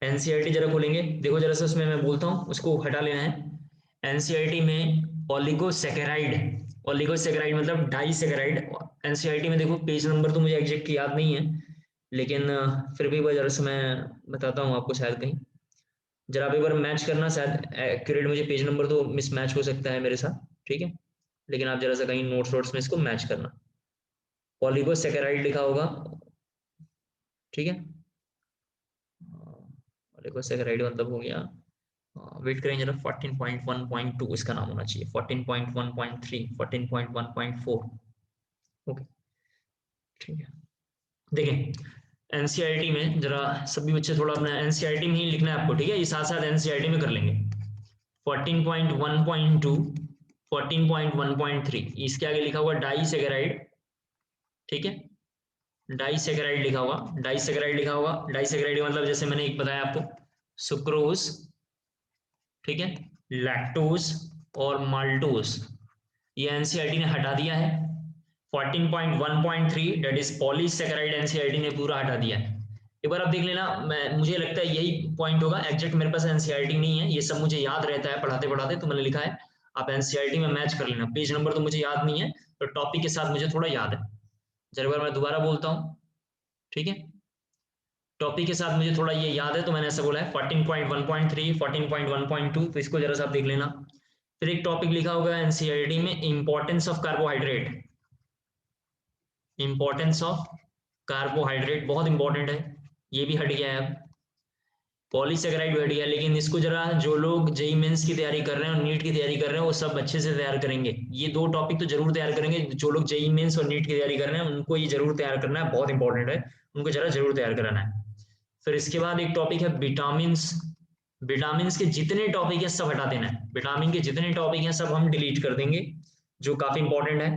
एनसीईआरटी जरा खोलेंगे, देखो जरा सा उसमें मैं बोलता हूँ उसको हटा लेना है। एनसीईआरटी में ओलिगोसेकेराइड मतलब डाइसेकेराइड। एनसीईआरटी में देखो पेज नंबर तो मुझे एग्जैक्ट याद नहीं है, लेकिन फिर भी एक बार जरा सा मैं बताता हूँ आपको, शायद कहीं जरा आप एक बार मैच करना, शायद एक्यूरेट मुझे पेज नंबर तो मिसमैच हो सकता है मेरे साथ, ठीक है, लेकिन आप जरा सा कहीं नोट्स वोट्स में इसको मैच करना। ओलिगोसेकेराइड लिखा होगा, ठीक है। ओलिगोसेकेराइड मतलब हो गया, वेट करेंगे जरा, 14.1.2 इसका नाम होना चाहिए, 14.1.3, 14.1.4। ओके, ठीक है। देखें एनसीईआरटी में जरा सभी बच्चे थोड़ा अपना एनसीईआरटी में ही लिखना है आपको, ठीक है, ये साथ साथ एनसीईआरटी में कर लेंगे। 14.1.2, 14.1.3, इसके आगे लिखा हुआ डाइसेकेराइड, ठीक है, डाइसेकेराइड लिखा हुआ, डाइसेकेराइड लिखा हुआ। डाइसेकेराइड मतलब जैसे मैंने एक बताया आपको, सुक्रोज, ठीक है, लैक्टोज और माल्टोज, ये एनसीईआरटी ने हटा दिया है। 14.1.3 डेट इज पॉलीसेकेराइड एनसीईआरटी ने पूरा हटा दिया है। एक बार आप देख लेना, मैं मुझे लगता है यही पॉइंट होगा, एग्जैक्ट मेरे पास एनसीईआरटी नहीं है, ये सब मुझे याद रहता है पढ़ाते पढ़ाते, तो मैंने लिखा है, आप एनसीईआरटी में मैच कर लेना। पेज नंबर तो मुझे याद नहीं है, तो टॉपिक के साथ मुझे थोड़ा याद है। जरा बार मैं दोबारा बोलता हूँ, ठीक है, टॉपिक के साथ मुझे थोड़ा ये याद है, तो मैंने ऐसा बोला है 14.1.3, 14.1.2, तो इसको जरा सा आप देख लेना। फिर एक टॉपिक लिखा होगा एनसीईआरटी में, importance of carbohydrate, importance of carbohydrate बहुत इंपॉर्टेंट है, ये भी हट गया है अब। पॉलीसेकेराइड भी हट गया, लेकिन इसको जरा जो लोग जेई मेंस की तैयारी कर रहे हैं और नीट की तैयारी कर रहे हैं वो सब अच्छे से तैयार करेंगे, ये दो टॉपिक तो जरूर तैयार करेंगे। जो लोग जेई मेंस और नीट की तैयारी कर रहे हैं उनको ये जरूर तैयार करना है, बहुत इंपॉर्टेंट है, उनको जरा जरूर तैयार कराना है। फिर इसके बाद एक टॉपिक है विटामिन। विटामिन के जितने टॉपिक है सब हटा देना है, विटामिन के जितने टॉपिक हैं सब हम डिलीट कर देंगे, जो काफी इंपॉर्टेंट है।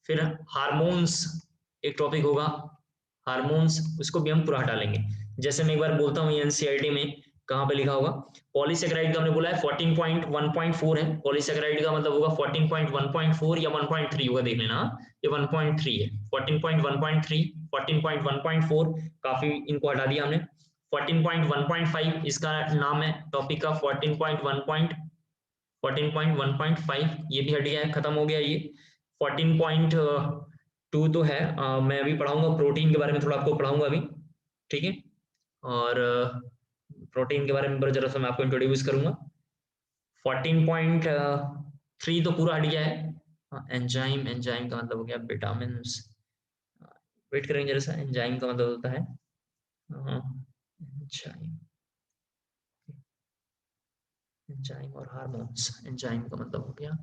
फिर हार्मोन्स एक टॉपिक होगा, हार्मोन्स, उसको भी हम पूरा हटा लेंगे। जैसे मैं एक बार बोलता हूँ एनसीईआरटी में कहाँ पे लिखा होगा, पॉलीसेकेराइड का हमने बोला है 14.1.4 है, पॉलीसेकेराइड का मतलब होगा 14.1.4 या 1.3 होगा, देख लेना, ये 1.3 है, 14.1.3, 14.1.4, काफी इनको हटा दिया हमने, 14.1.5 इसका नाम है टॉपिक का, 14.1.5 ये भी हट गया है, खत्म हो गया ये। 14.2 तो है, मैं अभी पढ़ाऊंगा प्रोटीन के बारे में, थोड़ा आपको पढ़ाऊंगा अभी, ठीक है, और प्रोटीन के बारे में जरा सा मैं आपको इंट्रोड्यूस करूंगा। 14.3 तो पूरा हट गया है, एंजाइम, एंजाइम का मतलब हो गया विटामिन, वेट करेंगे जरा सा, एंजाइम का मतलब होता है एंजाइम, एंजाइम और हार्मोन्स, एंजाइम का मतलब हो गया,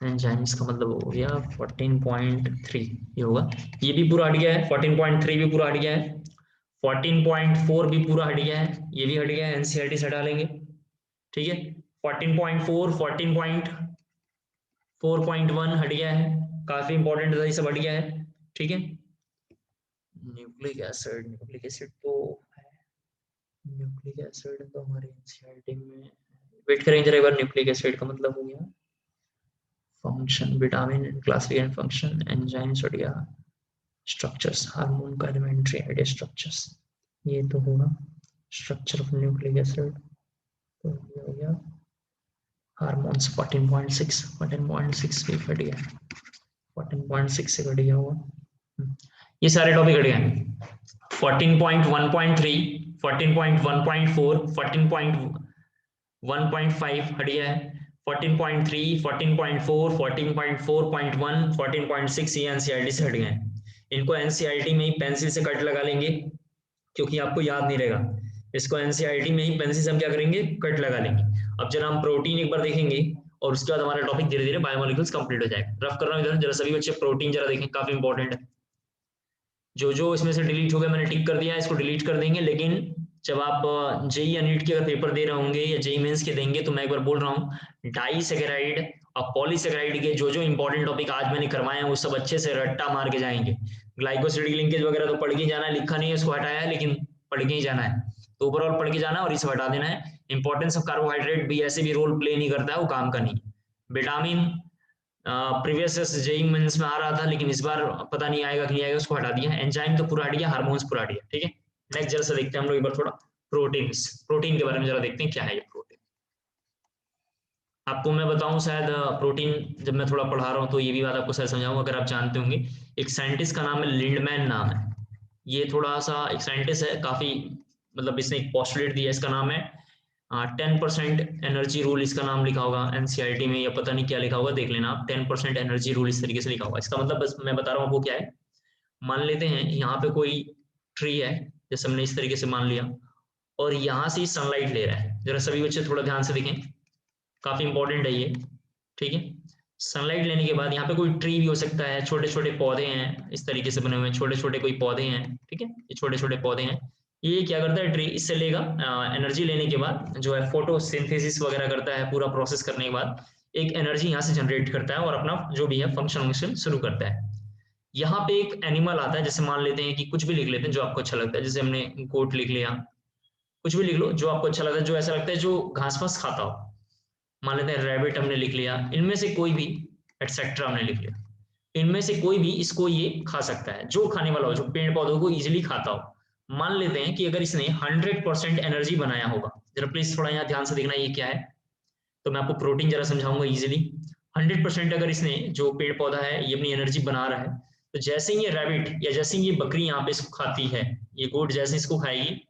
एंजाइम्स का मतलब हो गया 14.3 ये होगा, ये भी पूरा हट गया है, 14.3 भी पूरा हट गया है, 14.4 भी पूरा हट गया है, ये भी हट गया है, एनसीईआरटी से हटा लेंगे, ठीक है। 14.4, 14.4.1 हट गया है, काफी इंपॉर्टेंट था, ये सब हट गया है, ठीक है। न्यूक्लिक एसिड, न्यूक्लिक एसिड तो न्यूक्लिक एसिड तो हमारे एनसीईआरटी में, वेट करेंगे जरा एक बार, न्यूक्लिक एसिड का मतलब हो गया function, vitamin, classification function, enzymes हट गया, स्ट्रक्चर्स, हार्मोन का एलिमेंट्री आइडिया स्ट्रक्चर्स, ये तो होगा स्ट्रक्चर ऑफ न्यूक्लिक एसिड, तो ये हो गया हार्मोन्स 14.6, 14.6 भी हट गया, 14.6 से घट गया होगा, ये सारे टॉपिक हट गए, 14.1.3, 14.1.4, 14.1.5 हट गया है, 14.3, 14.4, 14.4.1, 14.6 ये एनसीईआरटी से हट गए हैं, इनको एनसीईआरटी में ही पेंसिल से कट लगा लेंगे क्योंकि आपको याद नहीं रहेगा, इसको एनसीईआरटी में ही पेंसिल से हम क्या करेंगे, कट लगा लेंगे। अब जरा हम प्रोटीन एक बार देखेंगे और उसके बाद हमारा टॉपिक धीरे धीरे बायोमोलिक्यूल्स कंप्लीट हो जाएगा। रफ कर रहा हूँ इधर, जरा सभी बच्चे प्रोटीन जरा देखें, काफी इंपॉर्टेंट है, जो जो इसमें से डिलीट हो गया मैंने टिक कर दिया, इसको डिलीट कर देंगे, लेकिन जब आप जेई या नीट के अगर पेपर दे रहे होंगे या जेई मेंस के देंगे तो मैं एक बार बोल रहा हूँ, डाइसैकेराइड और पॉलीसैकेराइड के जो जो इंपॉर्टेंट टॉपिक आज मैंने करवाए हैं वो सब अच्छे से रट्टा मार के जाएंगे। ग्लाइकोसिडिक लिंकेज वगैरह तो पढ़ के जाना है, लिखा नहीं है उसको हटाया है, लेकिन पढ़ के ही जाना है, तो ओवरऑल पढ़ के जाना है और इसे हटा देना है। इंपॉर्टेंस ऑफ कार्बोहाइड्रेट भी ऐसे भी रोल प्ले नहीं करता है, वो काम का नहीं। विटामिन प्रीवियस जेई मेंस में आ रहा था लेकिन इस बार पता नहीं आएगा कि नहीं आएगा, उसको हटा दिया है। एंजाइम तो पूरा हट गया, हार्मोन्स पूरा हट गया, ठीक है। नेक्स्ट जरा सा देखते हैं हम लोग एक बार थोड़ा प्रोटीन्स, प्रोटीन के बारे में जरा देखते हैं क्या है ये प्रोटीन। आपको मैं बताऊं शायद प्रोटीन जब मैं थोड़ा पढ़ा रहा हूँ तो ये भी बात आपको शायद समझाऊं, अगर आप जानते होंगे, एक साइंटिस्ट का नाम है लिंडमैन नाम है, ये थोड़ा सा एक साइंटिस्ट है, काफी मतलब इसने एक पोस्टुलेट दिया, इसका नाम है 10% एनर्जी रूल, इसका नाम लिखा होगा एनसीईआरटी में या पता नहीं क्या लिखा होगा, देख लेना आप, 10% एनर्जी रूल इस तरीके से लिखा होगा। इसका मतलब बस मैं बता रहा हूँ वो क्या है। मान लेते हैं यहाँ पे कोई ट्री है, जैसे हमने इस तरीके से मान लिया, और यहाँ से सनलाइट ले रहा है, जरा सभी बच्चे थोड़ा ध्यान से देखें, काफी इंपॉर्टेंट है ये, ठीक है। सनलाइट लेने के बाद यहाँ पे कोई ट्री भी हो सकता है, छोटे छोटे पौधे हैं इस तरीके से बने हुए, छोटे छोटे कोई पौधे हैं, ठीक है, ये छोटे छोटे पौधे हैं, ये क्या करता है ट्री, इससे लेगा एनर्जी लेने के बाद जो है फोटोसिंथेसिस वगैरह करता है, पूरा प्रोसेस करने के बाद एक एनर्जी यहाँ से जनरेट करता है और अपना जो भी है फंक्शन शुरू करता है। यहाँ पे एक एनिमल आता है, जैसे मान लेते हैं कि कुछ भी लिख लेते हैं जो आपको अच्छा लगता है, जैसे हमने गोट लिख लिया, कुछ भी लिख लो जो आपको अच्छा लगता है, जो ऐसा लगता है जो घास फूस खाता हो, मान लेते हैं रैबिट हमने लिख लिया, इनमें से कोई भी एटसेट्रा हमने लिख लिया, इनमें से कोई भी इसको ये खा सकता है, जो खाने वाला हो, जो पेड़ पौधों को इजिली खाता हो। मान लेते हैं कि अगर इसने 100% एनर्जी बनाया होगा, जरा प्लीज थोड़ा यहाँ ध्यान से देखना ये क्या है, तो मैं आपको प्रोटीन जरा समझाऊंगा इजिली। 100% अगर इसने जो पेड़ पौधा है ये अपनी एनर्जी बना रहा है, तो जैसे ही ये रैबिट या जैसे ही ये बकरी यहाँ पे इसको खाती है, ये गोट जैसे इसको खाएगी,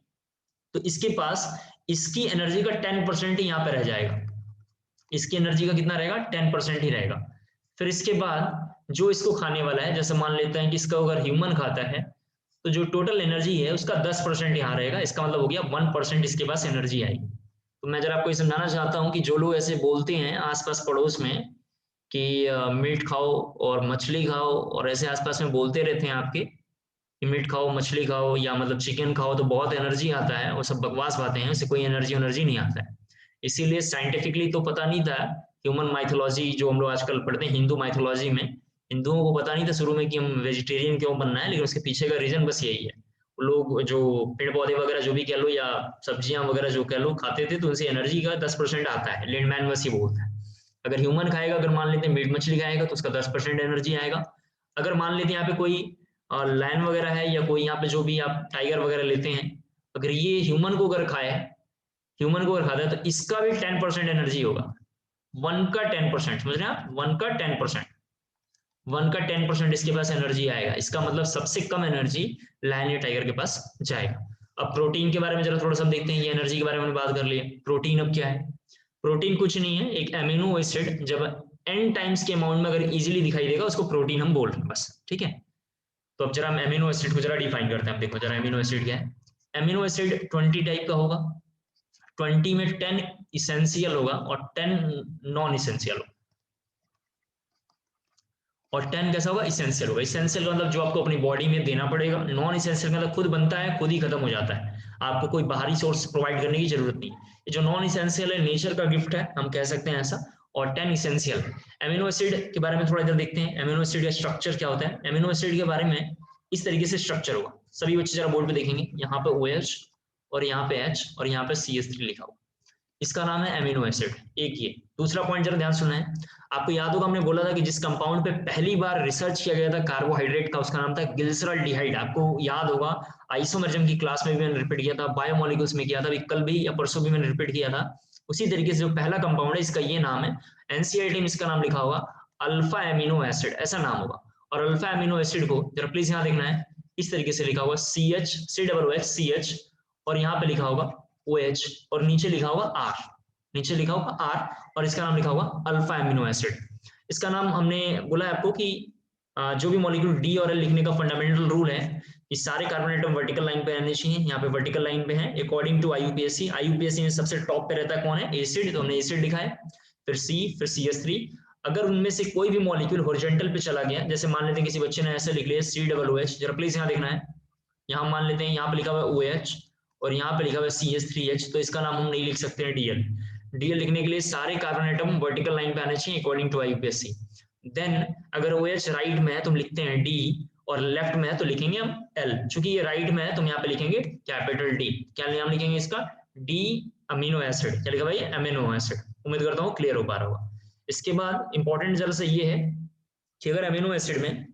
तो इसके पास इसकी एनर्जी का 10% ही यहाँ पे रह जाएगा, इसकी एनर्जी का कितना रहेगा, 10% ही रहेगा। फिर इसके बाद जो इसको खाने वाला है, जैसे मान लेते हैं कि इसका अगर ह्यूमन खाता है, तो जो टोटल एनर्जी है उसका 10% यहाँ रहेगा, इसका मतलब हो गया 1% इसके पास एनर्जी आएगी। तो मैं जरा आपको ये समझाना चाहता हूँ कि जो लोग ऐसे बोलते हैं आसपास पड़ोस में कि मीट खाओ और मछली खाओ, और ऐसे आसपास में बोलते रहते हैं आपके कि मीट खाओ मछली खाओ या मतलब चिकन खाओ तो बहुत एनर्जी आता है, वो सब बकवास बातें हैं, उससे कोई एनर्जी नहीं आता है। इसीलिए साइंटिफिकली तो पता नहीं था, ह्यूमन माइथोलॉजी जो हम लोग आजकल पढ़ते हैं हिंदू माइथोलॉजी में, हिंदुओं को पता नहीं था शुरू में कि हम वेजिटेरियन क्यों बनना है, लेकिन उसके पीछे का रीजन बस यही है। लोग जो पेड़ पौधे वगैरह जो भी कह लो या सब्जियां वगैरह जो कह लो खाते थे, तो उनसे एनर्जी का 10% आता है। लैंडमैन बस ये बोलता है। अगर ह्यूमन खाएगा, अगर मान लेते हैं मीट मछली खाएगा तो उसका 10% एनर्जी आएगा। अगर मान लेते हैं यहाँ पे कोई लायन वगैरह है या कोई यहाँ पे जो भी आप टाइगर वगैरह लेते हैं, अगर ये ह्यूमन को अगर खाए, ह्यूमन को अगर खाता है, तो इसका भी 10% एनर्जी होगा। वन का 10%, समझ रहे हैं आप, वन का 10%, वन का 10% इसके पास एनर्जी आएगा। इसका मतलब सबसे कम एनर्जी लायन या टाइगर के पास जाएगा। अब प्रोटीन के बारे में जरा थोड़ा सा देखते हैं। ये एनर्जी के बारे में बात कर लिए। प्रोटीन अब क्या है? प्रोटीन कुछ नहीं है, एक एमिनो एसिड जब n टाइम्स के अमाउंट में अगर इजीली दिखाई देगा, उसको प्रोटीन हम बोल रहे हैं बस, ठीक है। तो अब जरा हम एमिनो एसिड को जरा डिफाइन करते हैं। देखो जरा एमिनो एसिड क्या है। एमिनो एसिड 20 टाइप का होगा। 20 में 10 इसेंशियल होगा और 10 नॉन इसेंशियल होगा। और 10 कैसा होगा? इसेंशियल होगा। इसेंशियल का मतलब जो आपको अपनी बॉडी में देना पड़ेगा। नॉन इसेंशियल का मतलब खुद बनता है, खुद ही खत्म हो जाता है, आपको कोई बाहरी सोर्स प्रोवाइड करने की जरूरत नहीं। ये जो नॉन इसेंशियल है, नेचर का गिफ्ट है, हम कह सकते हैं ऐसा। और 10 इसेंशियल। एमिनो एसिड के बारे में थोड़ा इधर देखते हैं। एमिनो एसिड का स्ट्रक्चर क्या होता है? एमिनो एसिड के बारे में इस तरीके से स्ट्रक्चर होगा। सभी बच्चे जरा बोर्ड पे देखेंगे, यहाँ पे OH और यहाँ पे H और यहाँ पे CH3 लिखा हुआ, इसका नाम है एमिनो एसिड। एक ये। दूसरा पॉइंट जरा ध्यान सुनना है। आपको याद होगा हमने बोला था कि जिस कंपाउंड पे पहली बार रिसर्च किया गया था कार्बोहाइड्रेट का, उसका नाम था ग्लिसरॉल्डिहाइड। आपको याद होगा आइसोमरिज्म की क्लास में भी मैंने रिपीट किया था, बायोमोलिक्यूल्स में किया था, अभी कल भी या परसों भी मैंने रिपीट किया था। उसी तरीके से जो पहला कंपाउंड है इसका ये नाम है। एनसीईआरटी में इसका नाम लिखा होगा अल्फा एमिनो एसिड, ऐसा नाम होगा। और अल्फा एमिनो एसिड को जरा प्लीज यहाँ देखना है, इस तरीके से लिखा होगा CH और यहाँ पे लिखा होगा OH और नीचे लिखा होगा R, नीचे लिखा होगा R और इसका नाम लिखा होगा अल्फा एमिनो एसिड। इसका नाम हमने बोला है आपको कि जो भी मॉलिक्यूल D और L लिखने का फंडामेंटल रूल है कि सारे कार्बन एटम वर्टिकल लाइन पे रहने चाहिए। यहाँ पे वर्टिकल लाइन पे है अकॉर्डिंग टू IUPAC। IUPAC में सबसे टॉप पे रहता है कौन है? एसिड, तो हमने एसिड लिखा है, फिर C, फिर CH3। अगर उनमें से कोई भी मॉलिक्यूल हॉरिजॉन्टल पे चला गया, जैसे मान लेते हैं किसी बच्चे ने ऐसे लिख लिया COOH, जरा प्लीज यहाँ देखना है, यहाँ मान लेते हैं यहाँ पे लिखा हुआ है OH और यहाँ पे लिखा हुआ है CH3H, तो इसका नाम हम नहीं लिख सकते हैं DL। DL लिखने के लिए सारे कार्बन एटम वर्टिकल लाइन पे आने चाहिए अकॉर्डिंग टू IUPAC। देन अगर OH राइट में है तो हम लिखते हैं D और लेफ्ट में है तो लिखेंगे हम L। चूंकि ये राइट में है तो हम यहाँ पे लिखेंगे कैपिटल D। क्या नाम लिखेंगे इसका? D amino acid. क्या लिखा भाई? Amino acid. उम्मीद करता हूँ क्लियर हो पा रहा होगा। इसके बाद इंपॉर्टेंट जरा सा ये है कि अगर अमीनो एसिड में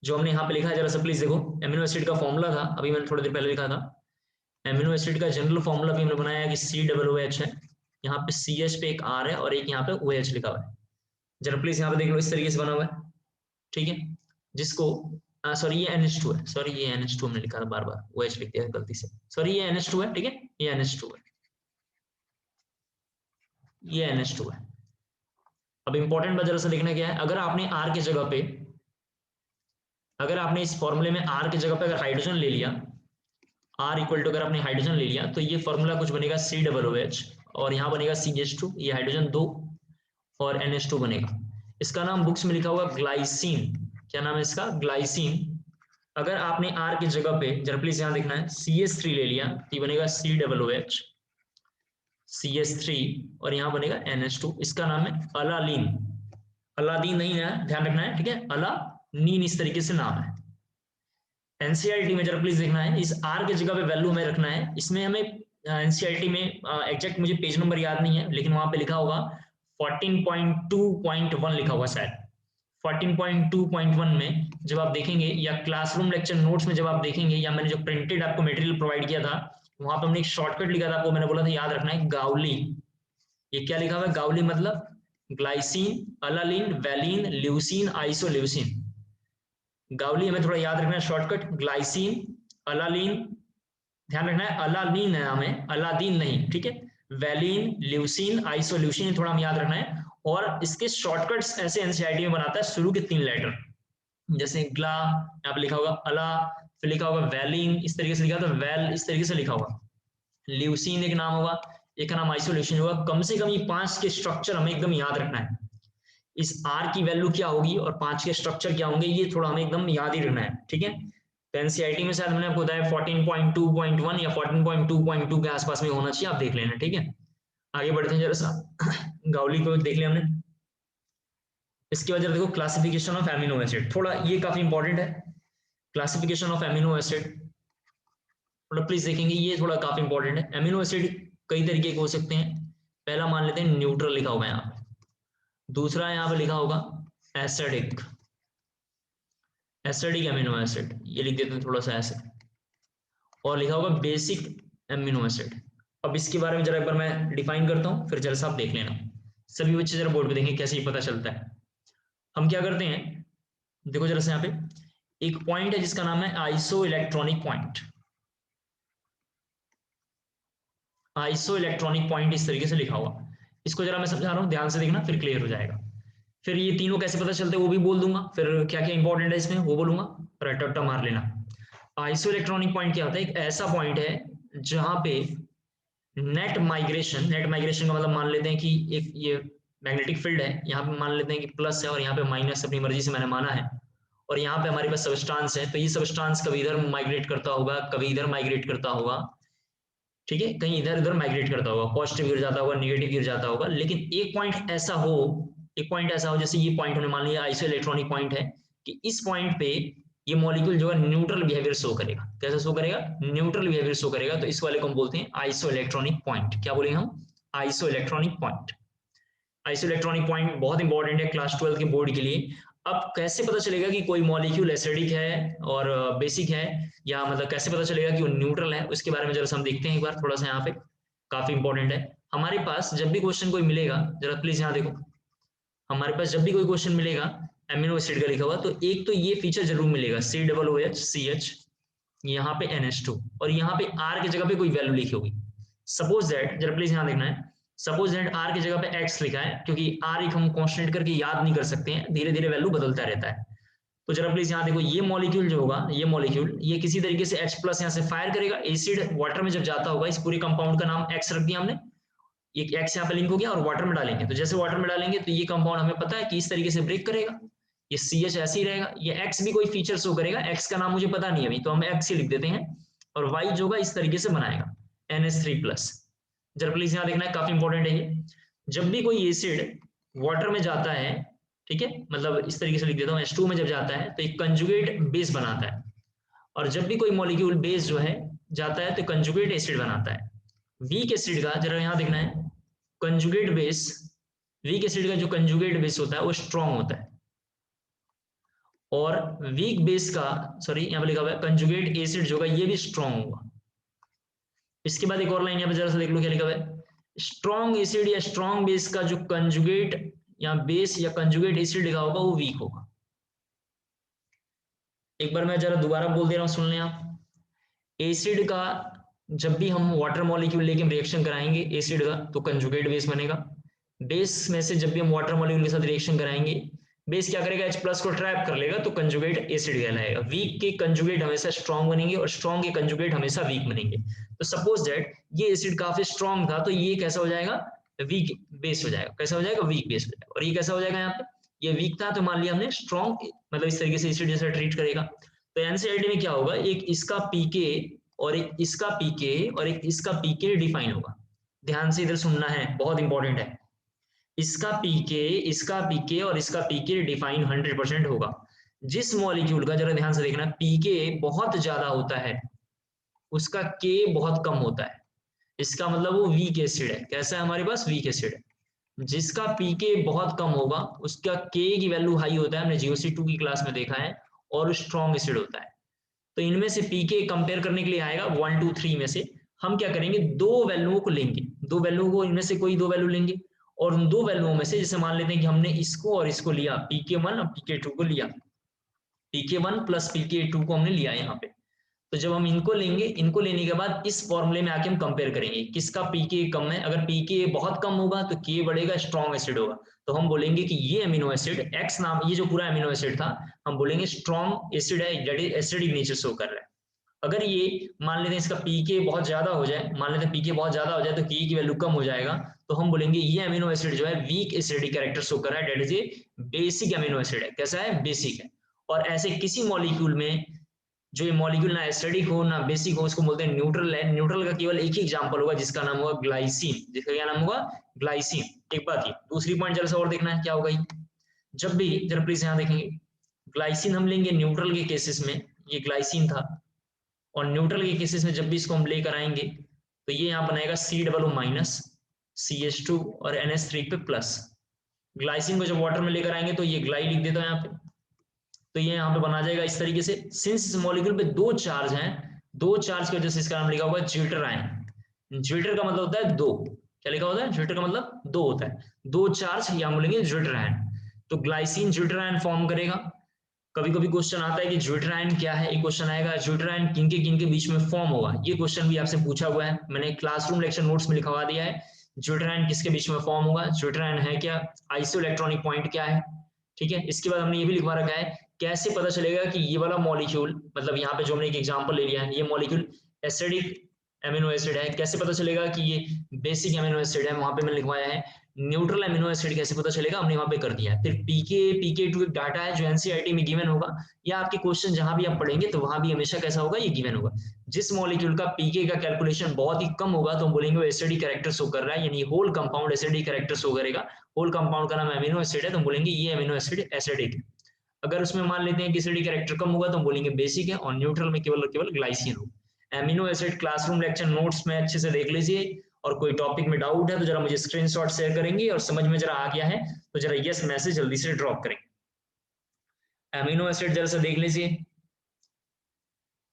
जो हमने यहाँ पे लिखा है, जरा सा प्लीज देखो, एमिनो एसिड का फॉर्मूला था, अभी मैंने थोड़ी देर पहले लिखा था। एमिनो एसिड का जनरल फॉर्मूला भी हमने बनाया है कि COOH है, यहाँ पे CH पे एक R है और एक यहाँ पे OH लिखा हुआ है। जरा प्लीज यहाँ पे देख लो, इस तरीके से बना हुआ है, ठीक है। जिसको सॉरी ये NH2 है, सॉरी ये NH2 हमने लिखा था, बार बार OH लिख दिया गलती से, सॉरी ये NH2 है, ठीक है, ये NH2 है, ये NH2 है। अब इंपॉर्टेंट बात जरा सा देखना क्या है, अगर आपने R की जगह पे, अगर आपने इस फॉर्मूले में R की जगह पे अगर हाइड्रोजन ले लिया, R इक्वल टू अगर आपने हाइड्रोजन ले लिया, तो ये फॉर्मूला कुछ बनेगा COOH और यहाँ बनेगा CH2, ये हाइड्रोजन 2 और NH2 बनेगा। इसका नाम बुक्स में लिखा हुआ ग्लाइसिन। क्या नाम है इसका? ग्लाइसिन। अगर आपने R की जगह पे जरा प्लीज यहाँ देखना है CH3 ले लिया तो ये बनेगा COOH CH3 और यहाँ बनेगा NH2। इसका नाम है अलालीन। अलादीन नहीं है, ध्यान रखना है, ठीक है, अलानीन इस तरीके से नाम है। एनसीईआरटी में जरा प्लीज देखना है, इस R की जगह पे वैल्यू हमें रखना है। इसमें हमें एनसीईआरटी में एग्जैक्ट मुझे पेज नंबर याद नहीं है, लेकिन वहां पे लिखा होगा 14.2.1 लिखा होगा शायद। 14.2.1 में जब आप देखेंगे या क्लासरूम लेक्चर नोट्स में जब आप देखेंगे या मैंने जो प्रिंटेड आपको मटेरियल प्रोवाइड किया था, वहां पे हमने एक शॉर्टकट लिखा था, आपको मैंने बोला था याद रखना है, गाउली। ये क्या लिखा हुआ है? गाउली मतलब ग्लाइसिन, अलालीन, वैलीन, ल्यूसीन, आइसोल्यूसीन। गाउली हमें थोड़ा याद रखना है, शॉर्टकट ग्लाइसिन, अलालीन, ध्यान रखना है अलालीन है नाम है, अलादीन नहीं, ठीक है। वैलीन, ल्यूसीन, आइसोल्यूसिन थोड़ा हम याद रखना है। और इसके शॉर्टकट्स ऐसे एनसीईआरटी में बनाता है, शुरू के 3 लेटर, जैसे ग्ला यहाँ पे लिखा होगा, अला, फिर लिखा होगा वैलीन, इस तरीके से लिखा था, वैल इस तरीके से लिखा होगा, ल्यूसीन एक नाम होगा, एक का नाम आइसोल्यूशन होगा। कम से कम ये 5 के स्ट्रक्चर हमें एकदम याद रखना है। इस R की वैल्यू क्या होगी और 5 के स्ट्रक्चर क्या होंगे, ये थोड़ा हमें एकदम याद ही रखना है, ठीक है। तो एनसीईआरटी में शायद मैंने आपको बताया 14.2.1 या 14.2.2 के आसपास में होना चाहिए, आप देख लेना, ठीक है। आगे बढ़ते हैं जरा सा, गाउली को देख लिया हमने। इसके बाद जरा देखो क्लासिफिकेशन ऑफ एमिनो एसिड, थोड़ा ये काफी इंपॉर्टेंट है। क्लासिफिकेशन ऑफ एमिनो एसिड थोड़ा प्लीज देखेंगे, ये थोड़ा काफी इंपॉर्टेंट है। एमिनो एसिड कई तरीके के हो सकते हैं। पहला मान लेते हैं न्यूट्रल लिखा होगा यहाँ पे, दूसरा यहाँ पे लिखा होगा एसिडिक, एसिडिक एमिनो एसिड, ये लिख देते हैं थोड़ा सा ऐसे, और लिखा होगा बेसिक एमिनो एसिड। अब इसके बारे में जरा एक बार मैं डिफाइन करता हूँ, फिर जरा सा आप देख लेना। सभी बच्चे जरा बोर्ड पे देखें कैसे ये पता चलता है। हम क्या करते हैं, देखो जरा सा यहाँ पे एक पॉइंट है जिसका नाम है iso electronic point. Iso electronic point इस तरीके से लिखा हुआ, इसको जरा मैं समझा रहा हूँ, ध्यान से देखना फिर क्लियर हो जाएगा। फिर ये तीनों कैसे पता चलते हैं वो भी बोल दूंगा, फिर क्या क्या इंपॉर्टेंट है इसमें वो बोलूंगा, रट्टा रट्टा मार लेना। आइसो इलेक्ट्रॉनिक पॉइंट क्या होता है, एक ऐसा पॉइंट है जहां पे नेट माइग्रेशन, नेट माइग्रेशन का मतलब मान लेते हैं कि एक ये मैग्नेटिक फील्ड है, यहाँ पे मान लेते हैं कि प्लस है और यहाँ पे माइनस, अपनी मर्जी से मैंने माना है, और यहाँ पे हमारे पास सबस्टांस है, तो ये सबस्टांस कभी इधर माइग्रेट करता होगा, कभी इधर माइग्रेट करता होगा, ठीक है, कहीं इधर उधर माइग्रेट करता होगा, पॉजिटिव गिर जाता होगा, निगेटिव गिर जाता होगा। लेकिन एक पॉइंट ऐसा हो, एक पॉइंट ऐसा हो, जैसे ये पॉइंट हमने मान लिया आइसो इलेक्ट्रॉनिक पॉइंट है, कि इस पॉइंट पे ये मॉलिक्यूल जो है न्यूट्रल बिहेवियर शो करेगा। कैसा शो करेगा, न्यूट्रल बिहेवियर शो करेगा, तो इस वाले को हम बोलते हैं आइसो इलेक्ट्रॉनिक पॉइंट। क्या बोलेंगे हम, iso electronic point. Iso electronic point बहुत इंपॉर्टेंट है क्लास 12 के बोर्ड के लिए। अब कैसे पता चलेगा कि कोई मॉलिक्यूल एसिडिक है और बेसिक है, या मतलब कैसे पता चलेगा कि वो न्यूट्रल है, उसके बारे में जरा हम देखते हैं एक बार थोड़ा सा। यहाँ पे काफी इंपॉर्टेंट है। हमारे पास जब भी क्वेश्चन कोई मिलेगा, जरा प्लीज यहाँ देखो, हमारे पास जब भी कोई क्वेश्चन मिलेगा एमिनो एसिड का लिखा हुआ, तो एक तो ये फीचर जरूर मिलेगा COOH, यहाँ पे NH2, और यहाँ पे R की जगह पे कोई वैल्यू लिखी होगी। सपोज दैट, जरा प्लीज यहाँ देखना है, सपोज दैट R की जगह पे X लिखा है, क्योंकि R एक हम कांस्टेंट करके याद नहीं कर सकते हैं, धीरे धीरे वैल्यू बदलता रहता है। तो जरा प्लीज यहाँ देखो, ये मॉलिक्यूल जो होगा, ये मॉलिक्यूल ये किसी तरीके से H+ यहाँ से फायर करेगा, एसिड वाटर में जब जाता होगा, इस पूरे कंपाउंड का नाम X रख दिया हमने, एक एक्स यहाँ पे लिंक हो गया, और वाटर में डालेंगे, तो जैसे वाटर में डालेंगे तो ये कंपाउंड हमें पता है कि इस तरीके से ब्रेक करेगा, ये CH ऐसे ही रहेगा, ये X भी कोई फीचर शो करेगा, X का नाम मुझे पता नहीं है अभी, तो हम X ही लिख देते हैं, और Y जो होगा इस तरीके से बनाएगा NH3+। जरा प्लीज यहाँ देखना है, काफी इंपॉर्टेंट है ये। जब भी कोई एसिड वाटर में जाता है, ठीक है, मतलब इस तरीके से लिख देता हूँ, H2 में जब जाता है तो एक कंजुगेट बेस बनाता है, और जब भी कोई मॉलिक्यूल बेस जो है जाता है तो कंजुगेट एसिड बनाता है। वीक एसिड का जरा यहाँ देखना है, कंजुगेट बेस, वीक एसिड का जो कंजुगेट बेस होता है वो स्ट्रॉन्ग होता है, और वीक बेस का, सॉरी यहाँ पे लिखा हुआ है कंजुगेट एसिड जो होगा ये भी स्ट्रॉन्ग होगा। इसके बाद एक और लाइन यहाँ पे जरा सा देख लो क्या लिखा हुआ है, स्ट्रॉन्ग एसिड या स्ट्रॉन्ग बेस का जो कंजुगेट या बेस या कंजुगेट एसिड लिखा होगा वो वीक होगा। एक बार मैं जरा दोबारा बोल दे रहा हूँ, सुन लें आप। एसिड का जब भी हम वाटर मॉलिक्यूल लेके रिएक्शन कराएंगे एसिड का, तो कंजुगेट बेस बनेगा। बेस में से जब भी हम वाटर मॉलिक्यूल के साथ रिएक्शन कराएंगे, बेस क्या करेगा, H+ को ट्रैप कर लेगा, तो कंजुगेट एसिड कहलाएगा। वीक के कंजुगेट हमेशा स्ट्रॉन्ग बनेंगे, और स्ट्रॉन्ग के कंजुगेट हमेशा वीक बनेंगे। तो सपोज दैट ये एसिड काफी स्ट्रॉन्ग था, तो ये कैसा हो जाएगा, वीक बेस हो जाएगा। कैसा हो जाएगा, वीक बेस हो जाएगा। और ये कैसा हो जाएगा, यहाँ पे ये वीक था, तो मान लिया हमने स्ट्रॉन्ग, मतलब इस तरीके से एसिड जैसा ट्रीट करेगा। तो एनसीईआरटी में क्या होगा, एक इसका पीके और एक इसका पीके और एक इसका पीके डिफाइन होगा। ध्यान से इधर सुनना है, बहुत इंपॉर्टेंट है। इसका पीके, इसका पीके और इसका पीके डिफाइन 100% होगा। जिस मॉलिक्यूल का, जरा ध्यान से देखना, पीके बहुत ज्यादा होता है, उसका के बहुत कम होता है, इसका मतलब वो वीक एसिड है। कैसा है, हमारे पास वीक एसिड है। जिसका पीके बहुत कम होगा उसका के की वैल्यू हाई होता है, हमने GOC2 की क्लास में देखा है, और स्ट्रॉन्ग एसिड होता है। तो इनमें से पीके कंपेयर करने के लिए आएगा 1 2 3 में से हम क्या करेंगे, दो वैल्यूओं को लेंगे, दो वैल्यूओं को, इनमें से कोई दो वैल्यू लेंगे, और उन दो वैल्यूओं में से, जैसे मान लेते हैं कि हमने इसको और इसको लिया, pk1 और pk2 को लिया, pk1 प्लस pk2 को हमने लिया यहाँ पे। तो जब हम इनको लेंगे, इनको लेने के बाद इस फॉर्मूले में आके हम कंपेयर करेंगे किसका पीके कम है। अगर पीके बहुत कम होगा तो के बढ़ेगा, स्ट्रॉन्ग एसिड होगा, तो हम बोलेंगे कि ये अमीनो एसिड एक्स नाम, ये जो पूरा अमीनो एसिड था, हम बोलेंगे स्ट्रॉन्ग एसिड है, that is acidic nature show कर रहा है। अगर ये मान लेते हैं इसका पीके बहुत ज्यादा हो जाए, मान लेते हैं पीके बहुत ज्यादा हो जाए तो के की वैल्यू कम हो जाएगा, तो हम बोलेंगे ये अमीनो एसिड जो है वीक एसिडिक कैरेक्टर शो कर रहा है, that is a basic amino acid है। कैसा है, बेसिक है। और ऐसे किसी मॉलिक्यूल में जो ये मॉलिक्यूल ना एसिडिक हो ना बेसिक हो, उसको बोलते हैं न्यूट्रल है। न्यूट्रल का केवल एक ही एग्जांपल होगा जिसका नाम होगा ग्लाइसिन, जिसका क्या नाम होगा, ग्लाइसिन। एक बात ही, दूसरी पॉइंट जरा सा और देखना है क्या होगा ये। जब भी जरा प्लीज यहाँ देखेंगे, ग्लाइसिन हम लेंगे न्यूट्रल के केसेस में, ये ग्लाइसिन था, और न्यूट्रल के केसेस में जब भी इसको हम लेकर आएंगे तो ये यहाँ बनाएगा C माइनस CH2 और NH3 पे प्लस। ग्लाइसिन को जब वाटर में लेकर आएंगे तो ये ग्लाई लिख देता है यहाँ पे, तो ये यहाँ पे बना जाएगा इस तरीके से। सिंस इस मॉलिक्यूल पे दो चार्ज हैं, दो चार्ज की वजह से इसका नाम लिखा हुआ है ज्विटर आयन। ज्विटर का मतलब होता है दो, क्या लिखा होता है, ज्विटर का मतलब दो होता है, दो चार्ज या बोलेंगे ज्विटर आयन। तो ग्लाइसिन ज्विटर आयन फॉर्म करेगा। कभी कभी क्वेश्चन आता है कि ज्विटर आयन क्या है, एक क्वेश्चन आएगा ज्विटर आयन किन के बीच में फॉर्म होगा, ये क्वेश्चन भी आपसे पूछा हुआ है, मैंने क्लासरूम लेक्चर नोट्स में लिखवा दिया है। ज्विटर आयन किसके बीच में फॉर्म होगा, ज्विटर आयन है क्या, आइसो इलेक्ट्रॉनिक पॉइंट क्या है, ठीक है। इसके बाद हमने ये भी लिखवा रखा है कैसे पता चलेगा कि ये वाला मॉलिक्यूल, मतलब यहाँ पे जो हमने एक एग्जांपल ले लिया है, ये मॉलिक्यूल एसिडिक एमिनो एसिड है, कैसे पता चलेगा कि ये बेसिक एमिनो एसिड है, वहां पे मैंने लिखवाया है। न्यूट्रल एमिनो एसिड कैसे पता चलेगा, हमने वहां पे कर दिया है। फिर पीके2 एक डाटा है जो एनसीईआरटी में गिवन होगा, या आपके क्वेश्चन जहां भी आप पढ़ेंगे तो वहां भी हमेशा कैसा होगा, ये गिवन होगा। जिस मॉलिक्यूल का पीके का कैलकुलेशन बहुत ही कम होगा तो हम बोलेंगे वो एसिडिक कैरेक्टर शो कर रहा है, यानी whole compound acidic character show करेगा। होल कंपाउंड का नाम एमिनो एसिड है तो हम बोलेंगे ये एमिनो एसिड एसिडिक है। अगर उसमें मान लेते हैं कि एसिडिक कैरेक्टर कम होगा तो हम बोलेंगे बेसिक है, और न्यूट्रल में केवल केवल ग्लाइसिन होगा। Amino acid classroom lecture notes में अच्छे से देख लीजिए, और कोई टॉपिक में डाउट है तो जरा मुझे स्क्रीनशॉट शेयर करेंगे, और समझ में जरा आ गया है तो जरा यस मैसेज जल्दी से ड्रॉप करेंगे। एमिनो एसिड जरा सा देख लीजिए,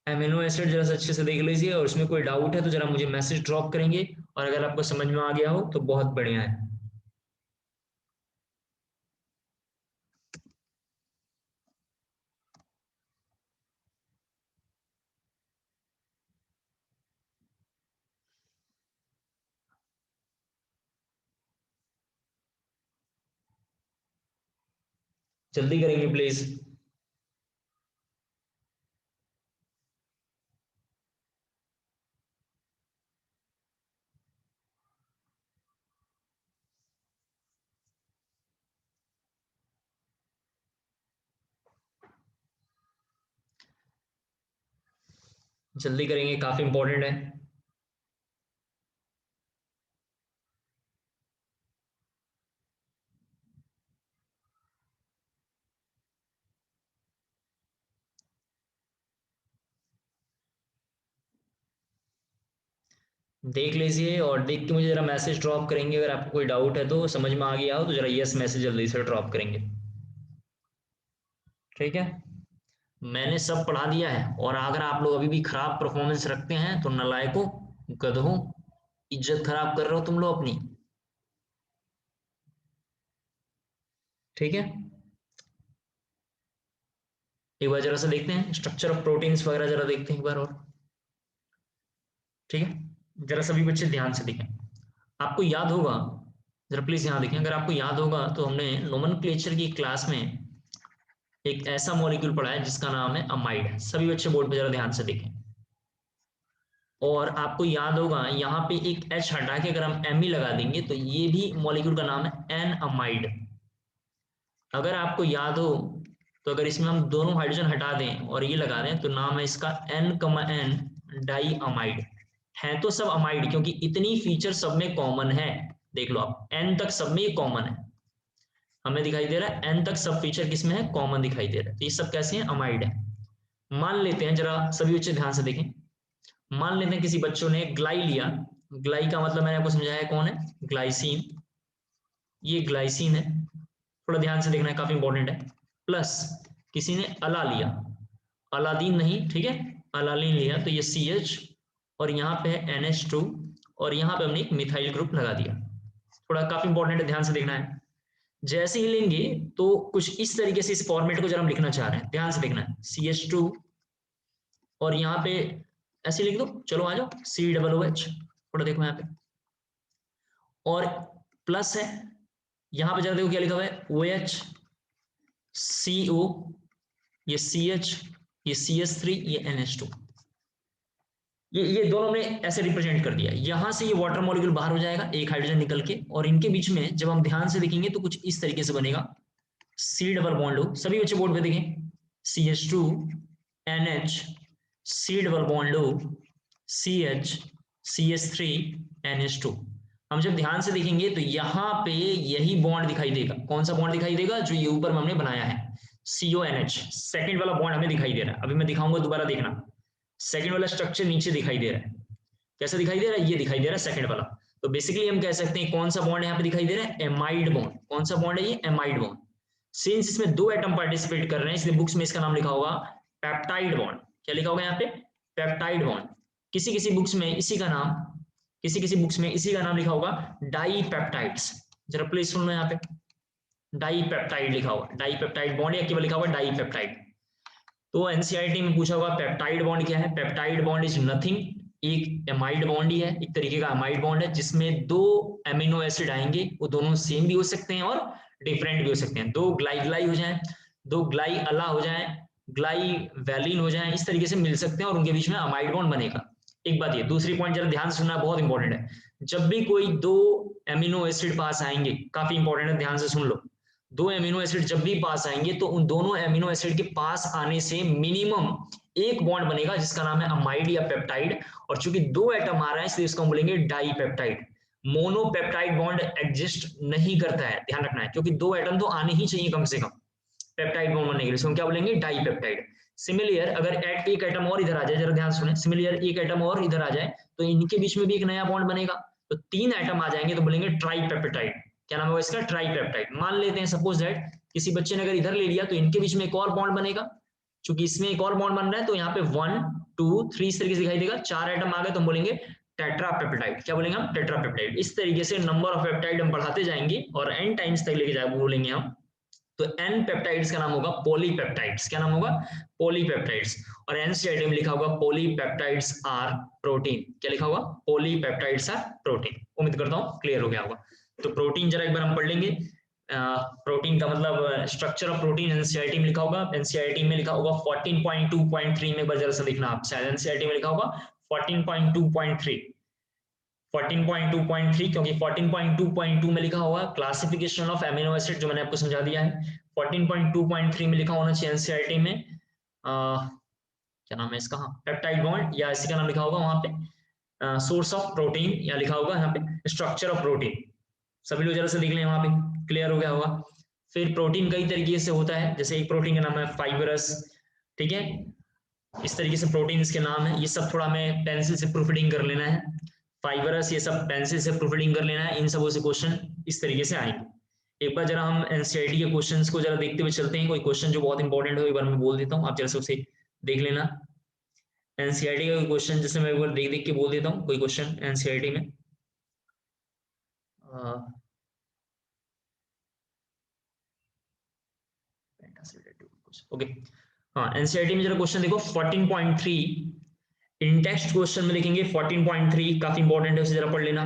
एमिनो एसिड जरा सा अच्छे से देख लीजिए, और उसमें कोई डाउट है तो जरा मुझे मैसेज ड्रॉप करेंगे, और अगर आपको समझ में आ गया हो तो बहुत बढ़िया है। जल्दी करेंगे प्लीज। जल्दी करेंगे, काफी इंपॉर्टेंट है। देख लीजिए और देख के मुझे जरा मैसेज ड्रॉप करेंगे, अगर आपको कोई डाउट है तो, समझ में आ गया हो तो जरा यस मैसेज जल्दी से ड्रॉप करेंगे, ठीक है। मैंने सब पढ़ा दिया है, और अगर आप लोग अभी भी खराब परफॉर्मेंस रखते हैं तो नालायकों, गधों, इज्जत खराब कर रहे हो तुम लोग अपनी, ठीक है। एक बार जरा सा देखते हैं स्ट्रक्चर ऑफ प्रोटीन्स वगैरह, जरा देखते हैं एक बार और, ठीक है। जरा सभी बच्चे ध्यान से देखें, आपको याद होगा, जरा प्लीज यहाँ देखें, अगर आपको याद होगा तो हमने नोमेनक्लेचर की क्लास में एक ऐसा मॉलिक्यूल पढ़ा है जिसका नाम है अमाइड। सभी बच्चे बोर्ड पे जरा ध्यान से देखें, और आपको याद होगा यहाँ पे एक H हटा के अगर हम Me लगा देंगे तो ये भी मॉलिक्यूल का नाम है एन अमाइड। अगर आपको याद हो तो अगर इसमें हम दोनों हाइड्रोजन हटा दें और ये लगा दें तो नाम है इसका N, डाई अमाइड। है तो सब अमाइड, क्योंकि इतनी फीचर सब में कॉमन है। देख लो आप, N तक सब में ये कॉमन है, हमें दिखाई दे रहा है N तक सब फीचर किसमें है, कॉमन दिखाई दे रहा है, तो ये सब कैसे हैं, अमाइड है। मान लेते हैं, जरा सभी बच्चे ध्यान से देखें, मान लेते हैं किसी बच्चों ने ग्लाई लिया, ग्लाई का मतलब मैंने आपको समझाया कौन है, ग्लाइसिन, ये ग्लाइसिन है, थोड़ा ध्यान से देखना है, काफी इंपॉर्टेंट है। प्लस किसी ने अला लिया, अलादीन नहीं, ठीक है, अलालीन लिया, तो ये CH, और यहाँ पे है NH2, और यहाँ पे हमने एक मिथाइल ग्रुप लगा दिया। थोड़ा काफी इंपॉर्टेंट है, ध्यान से देखना है। जैसे ही लेंगे तो कुछ इस तरीके से इस फॉर्मेट को जरा हम लिखना चाह रहे हैं, ध्यान से देखना है, CH2, और यहाँ पे ऐसे लिख दो, चलो आ जाओ, COOH, थोड़ा देखो यहाँ पे, और प्लस है, यहाँ पे जरा देखो क्या लिखा हुआ है, OH, CO, ये CH, ये CH3, ये NH2, ये दोनों हमने ऐसे रिप्रेजेंट कर दिया। यहां से ये वाटर मॉलिक्यूल बाहर हो जाएगा एक हाइड्रोजन निकल के, और इनके बीच में जब हम ध्यान से देखेंगे तो कुछ इस तरीके से बनेगा, C डबल बॉन्ड हो, सभी बच्चे बोर्ड पे देखें, CH2, NH, C double bond हो, CH, CH3, NH2। हम जब ध्यान से देखेंगे तो यहाँ पे यही बॉन्ड दिखाई देगा। कौन सा बॉन्ड दिखाई देगा? जो ये ऊपर हमने बनाया है CONH, सेकंड वाला बॉन्ड हमें दिखाई दे रहा है। अभी मैं दिखाऊंगा, दोबारा देखना। सेकंड वाला स्ट्रक्चर नीचे दिखाई दे रहा है। कैसा दिखाई दे रहा है? ये दिखाई दे रहा है सेकंड वाला। तो बेसिकली हम कह सकते हैं कौन सा बॉन्ड यहाँ पे दिखाई दे रहा है? Amide bond. कौन सा बॉन्ड है ये? Amide bond. सिंस इसमें 2 एटम पार्टिसिपेट कर रहे हैं, इसलिए बुक्स में इसका नाम लिखा होगा पेप्टाइड बॉन्ड। क्या लिखा होगा यहाँ पे? Peptide bond. किसी किसी बुक्स में इसी का नाम, किसी किसी बुक्स में इसी का नाम लिखा होगा डाईपेप्टाइड्स। जरा प्लीज सुन लो, यहाँ पे डाईपेप्टाइड लिखा होगा। डाईपेप्टाइड बॉन्ड या केवल लिखा होगा डाईपेप्टाइड। तो एनसीईआरटी में पूछा होगा पेप्टाइड बॉन्ड क्या है? पेप्टाइड बॉन्ड इज नथिंग, एक एमाइड बॉन्ड ही है, एक तरीके का एमाइड बॉन्ड है जिसमें 2 एमिनो एसिड आएंगे। वो दोनों सेम भी हो सकते हैं और डिफरेंट भी हो सकते हैं। 2 ग्लाइग्लाई हो जाए, 2 ग्लाई अला हो जाए, ग्लाई वैलिन हो जाए, इस तरीके से मिल सकते हैं और उनके बीच में अमाइड बॉन्ड बनेगा। एक बात ये, दूसरी पॉइंट जरा ध्यान से सुनना, बहुत इंपॉर्टेंट है। जब भी कोई 2 एमिनो एसिड पास आएंगे, काफी इंपॉर्टेंट है, ध्यान से सुन लो। 2 एमिनो एसिड जब भी पास आएंगे तो उन दोनों एमिनो एसिड के पास आने से मिनिमम एक बॉन्ड बनेगा जिसका नाम है अमाइड या पेप्टाइड। और चूंकि 2 एटम आ रहा है इसलिए इसको हम बोलेंगे डाईपेप्टाइड। मोनोपेप्टाइड बॉन्ड एग्जिस्ट नहीं करता है, ध्यान रखना है, क्योंकि 2 एटम तो आने ही चाहिए कम से कम पेप्टाइड बॉन्ड बनने के लिए। इसको हम क्या बोलेंगे? डाईपेप्टाइड। सिमिलर अगर एक एटम और इधर आ जाए, जरा ध्यान सुने, सिमिलर एक एटम और इधर आ जाए तो इनके बीच में भी एक नया बॉन्ड बनेगा। तो 3 एटम आ जाएंगे तो बोलेंगे ट्राईपेप्टाइड। क्या नाम होगा इसका? ट्राईपेप्टाइड। मान लेते हैं सपोज दैट किसी बच्चे ने अगर इधर ले लिया तो इनके बीच में एक और बॉन्ड बनेगा। चूंकि इसमें एक और बॉन्ड बन रहा है तो यहाँ पे 1 2 3 इस तरीके से दिखाई देगा। 4 एटम आ गए तो हम बोलेंगे टेट्रापेप्टाइड। क्या बोलेंगे हम? टेट्रापेप्टाइड। इस तरीके से नंबर ऑफ पेप्टाइड हम बढ़ाते जाएंगे और एन टाइम्स तक लेके जाए बोलेंगे हम। तो एन पेप्टाइड्स का नाम होगा पॉलीपेप्टाइड्स। क्या नाम होगा? पॉलीपेप्टाइड्स। और एनसीईआरटी में लिखा होगा पॉलीपेप्टाइड्स आर प्रोटीन। क्या लिखा होगा? Polypeptides are protein. उम्मीद करता हूं क्लियर हो गया होगा। तो प्रोटीन जरा एक बार हम पढ़ लेंगे। प्रोटीन का मतलब स्ट्रक्चर ऑफ प्रोटीन एनसीईआरटी में लिखा होगा। एनसीईआरटी में लिखा होगा 14.2.3 में एक बार जरा सा देखना आप, शायद एनसीईआरटी में लिखा होगा 14.2.3। 14.2.3 क्योंकि 14.2.2 में लिखा हुआ क्लासिफिकेशन ऑफ एमिनो एसिड, जो मैंने आपको समझा दिया है। 14.2.3 में लिखा होना चाहिए एनसीईआरटी में क्या नाम है इसका? हाँ, पेप्टाइड बॉन्ड, या इसी का नाम लिखा होगा वहां पे सोर्स ऑफ प्रोटीन, या लिखा होगा यहाँ पे स्ट्रक्चर ऑफ प्रोटीन। सभी लोग जरा से देख लें वहां पे, क्लियर हो गया होगा। फिर प्रोटीन कई तरीके से होता है, जैसे एक प्रोटीन का नाम है फाइबरस, ठीक है, इस तरीके से प्रोटीन के नाम है। ये सब थोड़ा हमें पेंसिल से प्रूफ रीडिंग कर लेना है। फाइबरस, ये सब पेंसिल से प्रूफ रीडिंग कर लेना है। इन सबों से क्वेश्चन इस तरीके से आएंगे। एक बार जरा हम एनसीईआरटी के क्वेश्चंस को जरा देखते हुए चलते हैं। कोई क्वेश्चन जो बहुत इंपॉर्टेंट हो एक बार मैं बोल देता हूँ, आप जरा से उसे देख लेना। एनसीईआरटी का क्वेश्चन जैसे मैं एक बार देख देख के बोल देता हूँ। कोई क्वेश्चन एनसीईआरटी में ओके, हाँ, एनसीईआरटी में जरा क्वेश्चन देखो 14.3 इन टेक्स्ट क्वेश्चन में लिखेंगे। 14.3 काफी इंपॉर्टेंट है, उसे जरा पढ़ लेना।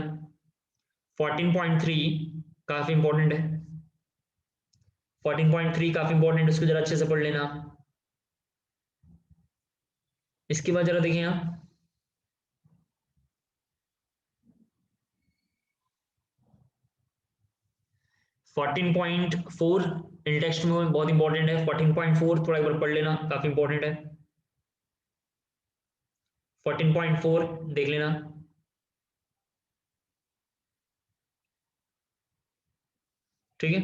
14.3 काफी इंपॉर्टेंट है। 14.3 काफी इंपॉर्टेंट है, उसको जरा अच्छे से पढ़ लेना। इसके बाद जरा देखें आप 14.4 इन टेक्स्ट में बहुत इंपॉर्टेंट है। 14.4 थोड़ा एक बार पढ़ लेना, काफी इंपॉर्टेंट है। 14.4 देख लेना। ठीक है,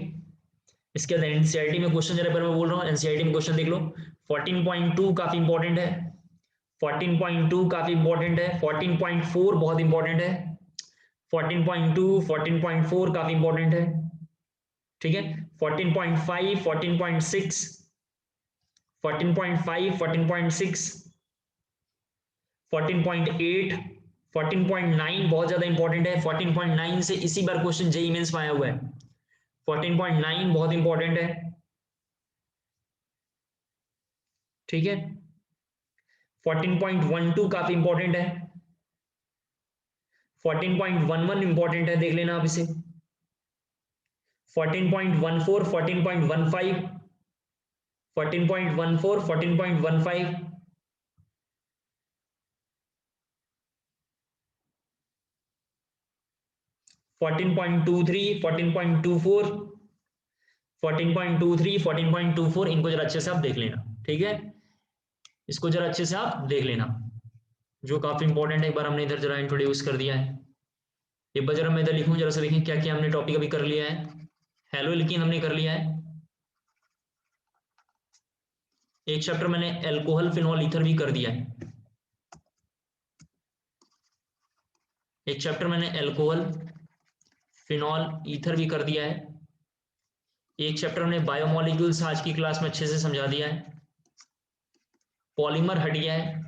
इसके बाद एनसीईआरटी में क्वेश्चन जरा पर मैं बोल रहा हूँ, एनसीईआरटी में क्वेश्चन देख लो। 14.2 काफी इंपॉर्टेंट है। 14.2 काफी इंपॉर्टेंट है। 14.4 बहुत इंपॉर्टेंट है। 14.2 14.4 काफी इंपॉर्टेंट है। ठीक है, 14.5 14.6 14.5 14.6 14.8 14.9 बहुत ज्यादा इंपॉर्टेंट है। 14.9 से इसी बार क्वेश्चन जेईई मेंस में आया हुआ है। 14.9 बहुत इंपॉर्टेंट है। ठीक है, 14.12 काफी इंपॉर्टेंट है। 14.11 इंपॉर्टेंट है, देख लेना आप इसे। 14.14 14.15 14.14 14.15 14.23 14.24 14.23 14.24 इनको जरा अच्छे से आप देख लेना। ठीक है, इसको जरा अच्छे से आप देख लेना, जो काफी इंपॉर्टेंट है। एक बार हमने इधर जरा इंट्रोड्यूस कर दिया है, एक बार जरा मैं इधर लिखूं, जरा सा देखें क्या क्या हमने टॉपिक अभी कर लिया है। हेलो एल्कीन हमने कर लिया है। एक चैप्टर मैंने एल्कोहल फिनॉल ईथर भी कर दिया है। एक चैप्टर मैंने एल्कोहल फिनॉल ईथर भी कर दिया है। एक चैप्टर हमने बायोमोलिक्यूल्स आज की क्लास में अच्छे से समझा दिया है। पॉलीमर हट गया है,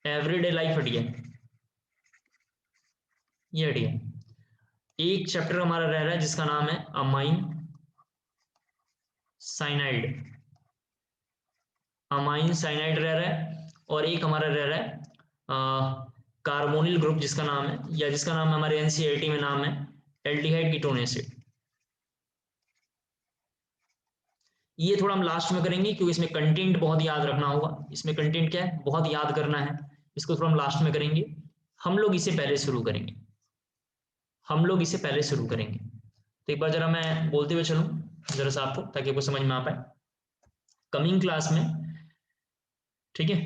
एवरीडे लाइफ हट गया है, ये हट गया। एक चैप्टर हमारा रह रहा है जिसका नाम है अमाइन साइनाइड। अमाइन साइनाइड रह रहा है। और एक हमारा रह रहा है कार्बोनिल ग्रुप जिसका नाम है, या जिसका नाम हमारे एनसीईआरटी में नाम है एल्डिहाइड कीटोन एसिड। ये थोड़ा हम लास्ट में करेंगे क्योंकि इसमें कंटेंट बहुत याद रखना होगा। इसमें कंटेंट क्या है, बहुत याद करना है। इसको थोड़ा हम लास्ट में करेंगे। हम लोग इसे पहले शुरू करेंगे। हम लोग इसे पहले शुरू करेंगे। तो एक बार जरा मैं बोलते हुए चलूं जरा सा आपको, ताकि आपको समझ में आ पाए। कमिंग क्लास में, ठीक है,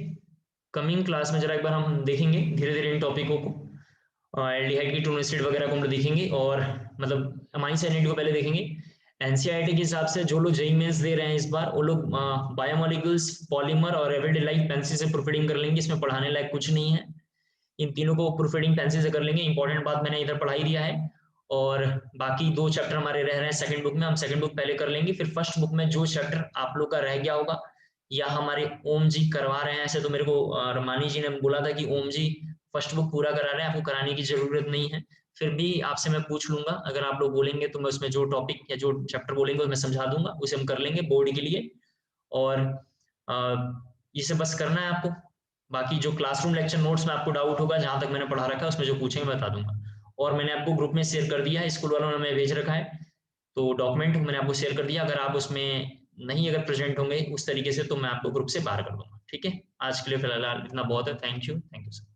कमिंग क्लास में जरा एक बार हम देखेंगे धीरे धीरे इन टॉपिकों को। एल्डिहाइड कीटोन एसिड वगैरह को हम देखेंगे, और मतलब अमाइन साइनाइड को पहले देखेंगे। एनसीईआरटी के हिसाब से जो लोग जेईई मेंस दे रहे हैं इस बार, वो लोग बायोमोलिक्यूल्स, पॉलीमर और एवरीडे लाइफ पेंसिल से प्रूफरीडिंग कर लेंगे। इसमें पढ़ाने लायक कुछ नहीं है। इन तीनों को प्रूफरीडिंग पेंसिल से कर लेंगे। इंपॉर्टेंट बात मैंने इधर पढ़ा ही दिया है। और बाकी दो चैप्टर हमारे रह रहे हैं सेकंड बुक में, हम सेकंड बुक पहले कर लेंगे। फिर फर्स्ट बुक में जो चैप्टर आप लोग का रह गया होगा, या हमारे ओम जी करवा रहे हैं, ऐसे तो मेरे को रमानी जी ने बोला था कि ओम जी फर्स्ट बुक पूरा करा रहे हैं, आपको कराने की जरूरत नहीं है। फिर भी आपसे मैं पूछ लूंगा, अगर आप लोग बोलेंगे तो मैं उसमें जो टॉपिक या जो चैप्टर बोलेंगे उसमें समझा दूंगा, उसे हम कर लेंगे बोर्ड के लिए। और इसे बस करना है आपको। बाकी जो क्लासरूम लेक्चर नोट्स में आपको डाउट होगा, जहां तक मैंने पढ़ा रखा है उसमें जो पूछेंगे बता दूंगा। और मैंने आपको ग्रुप में शेयर कर दिया है, स्कूल वालों ने हमें भेज रखा है, तो डॉक्यूमेंट मैंने आपको शेयर कर दिया। अगर आप उसमें नहीं अगर प्रेजेंट होंगे उस तरीके से, तो मैं आपको ग्रुप से बाहर कर दूंगा। ठीक है, आज के लिए फिलहाल इतना बहुत है। Thank you sir.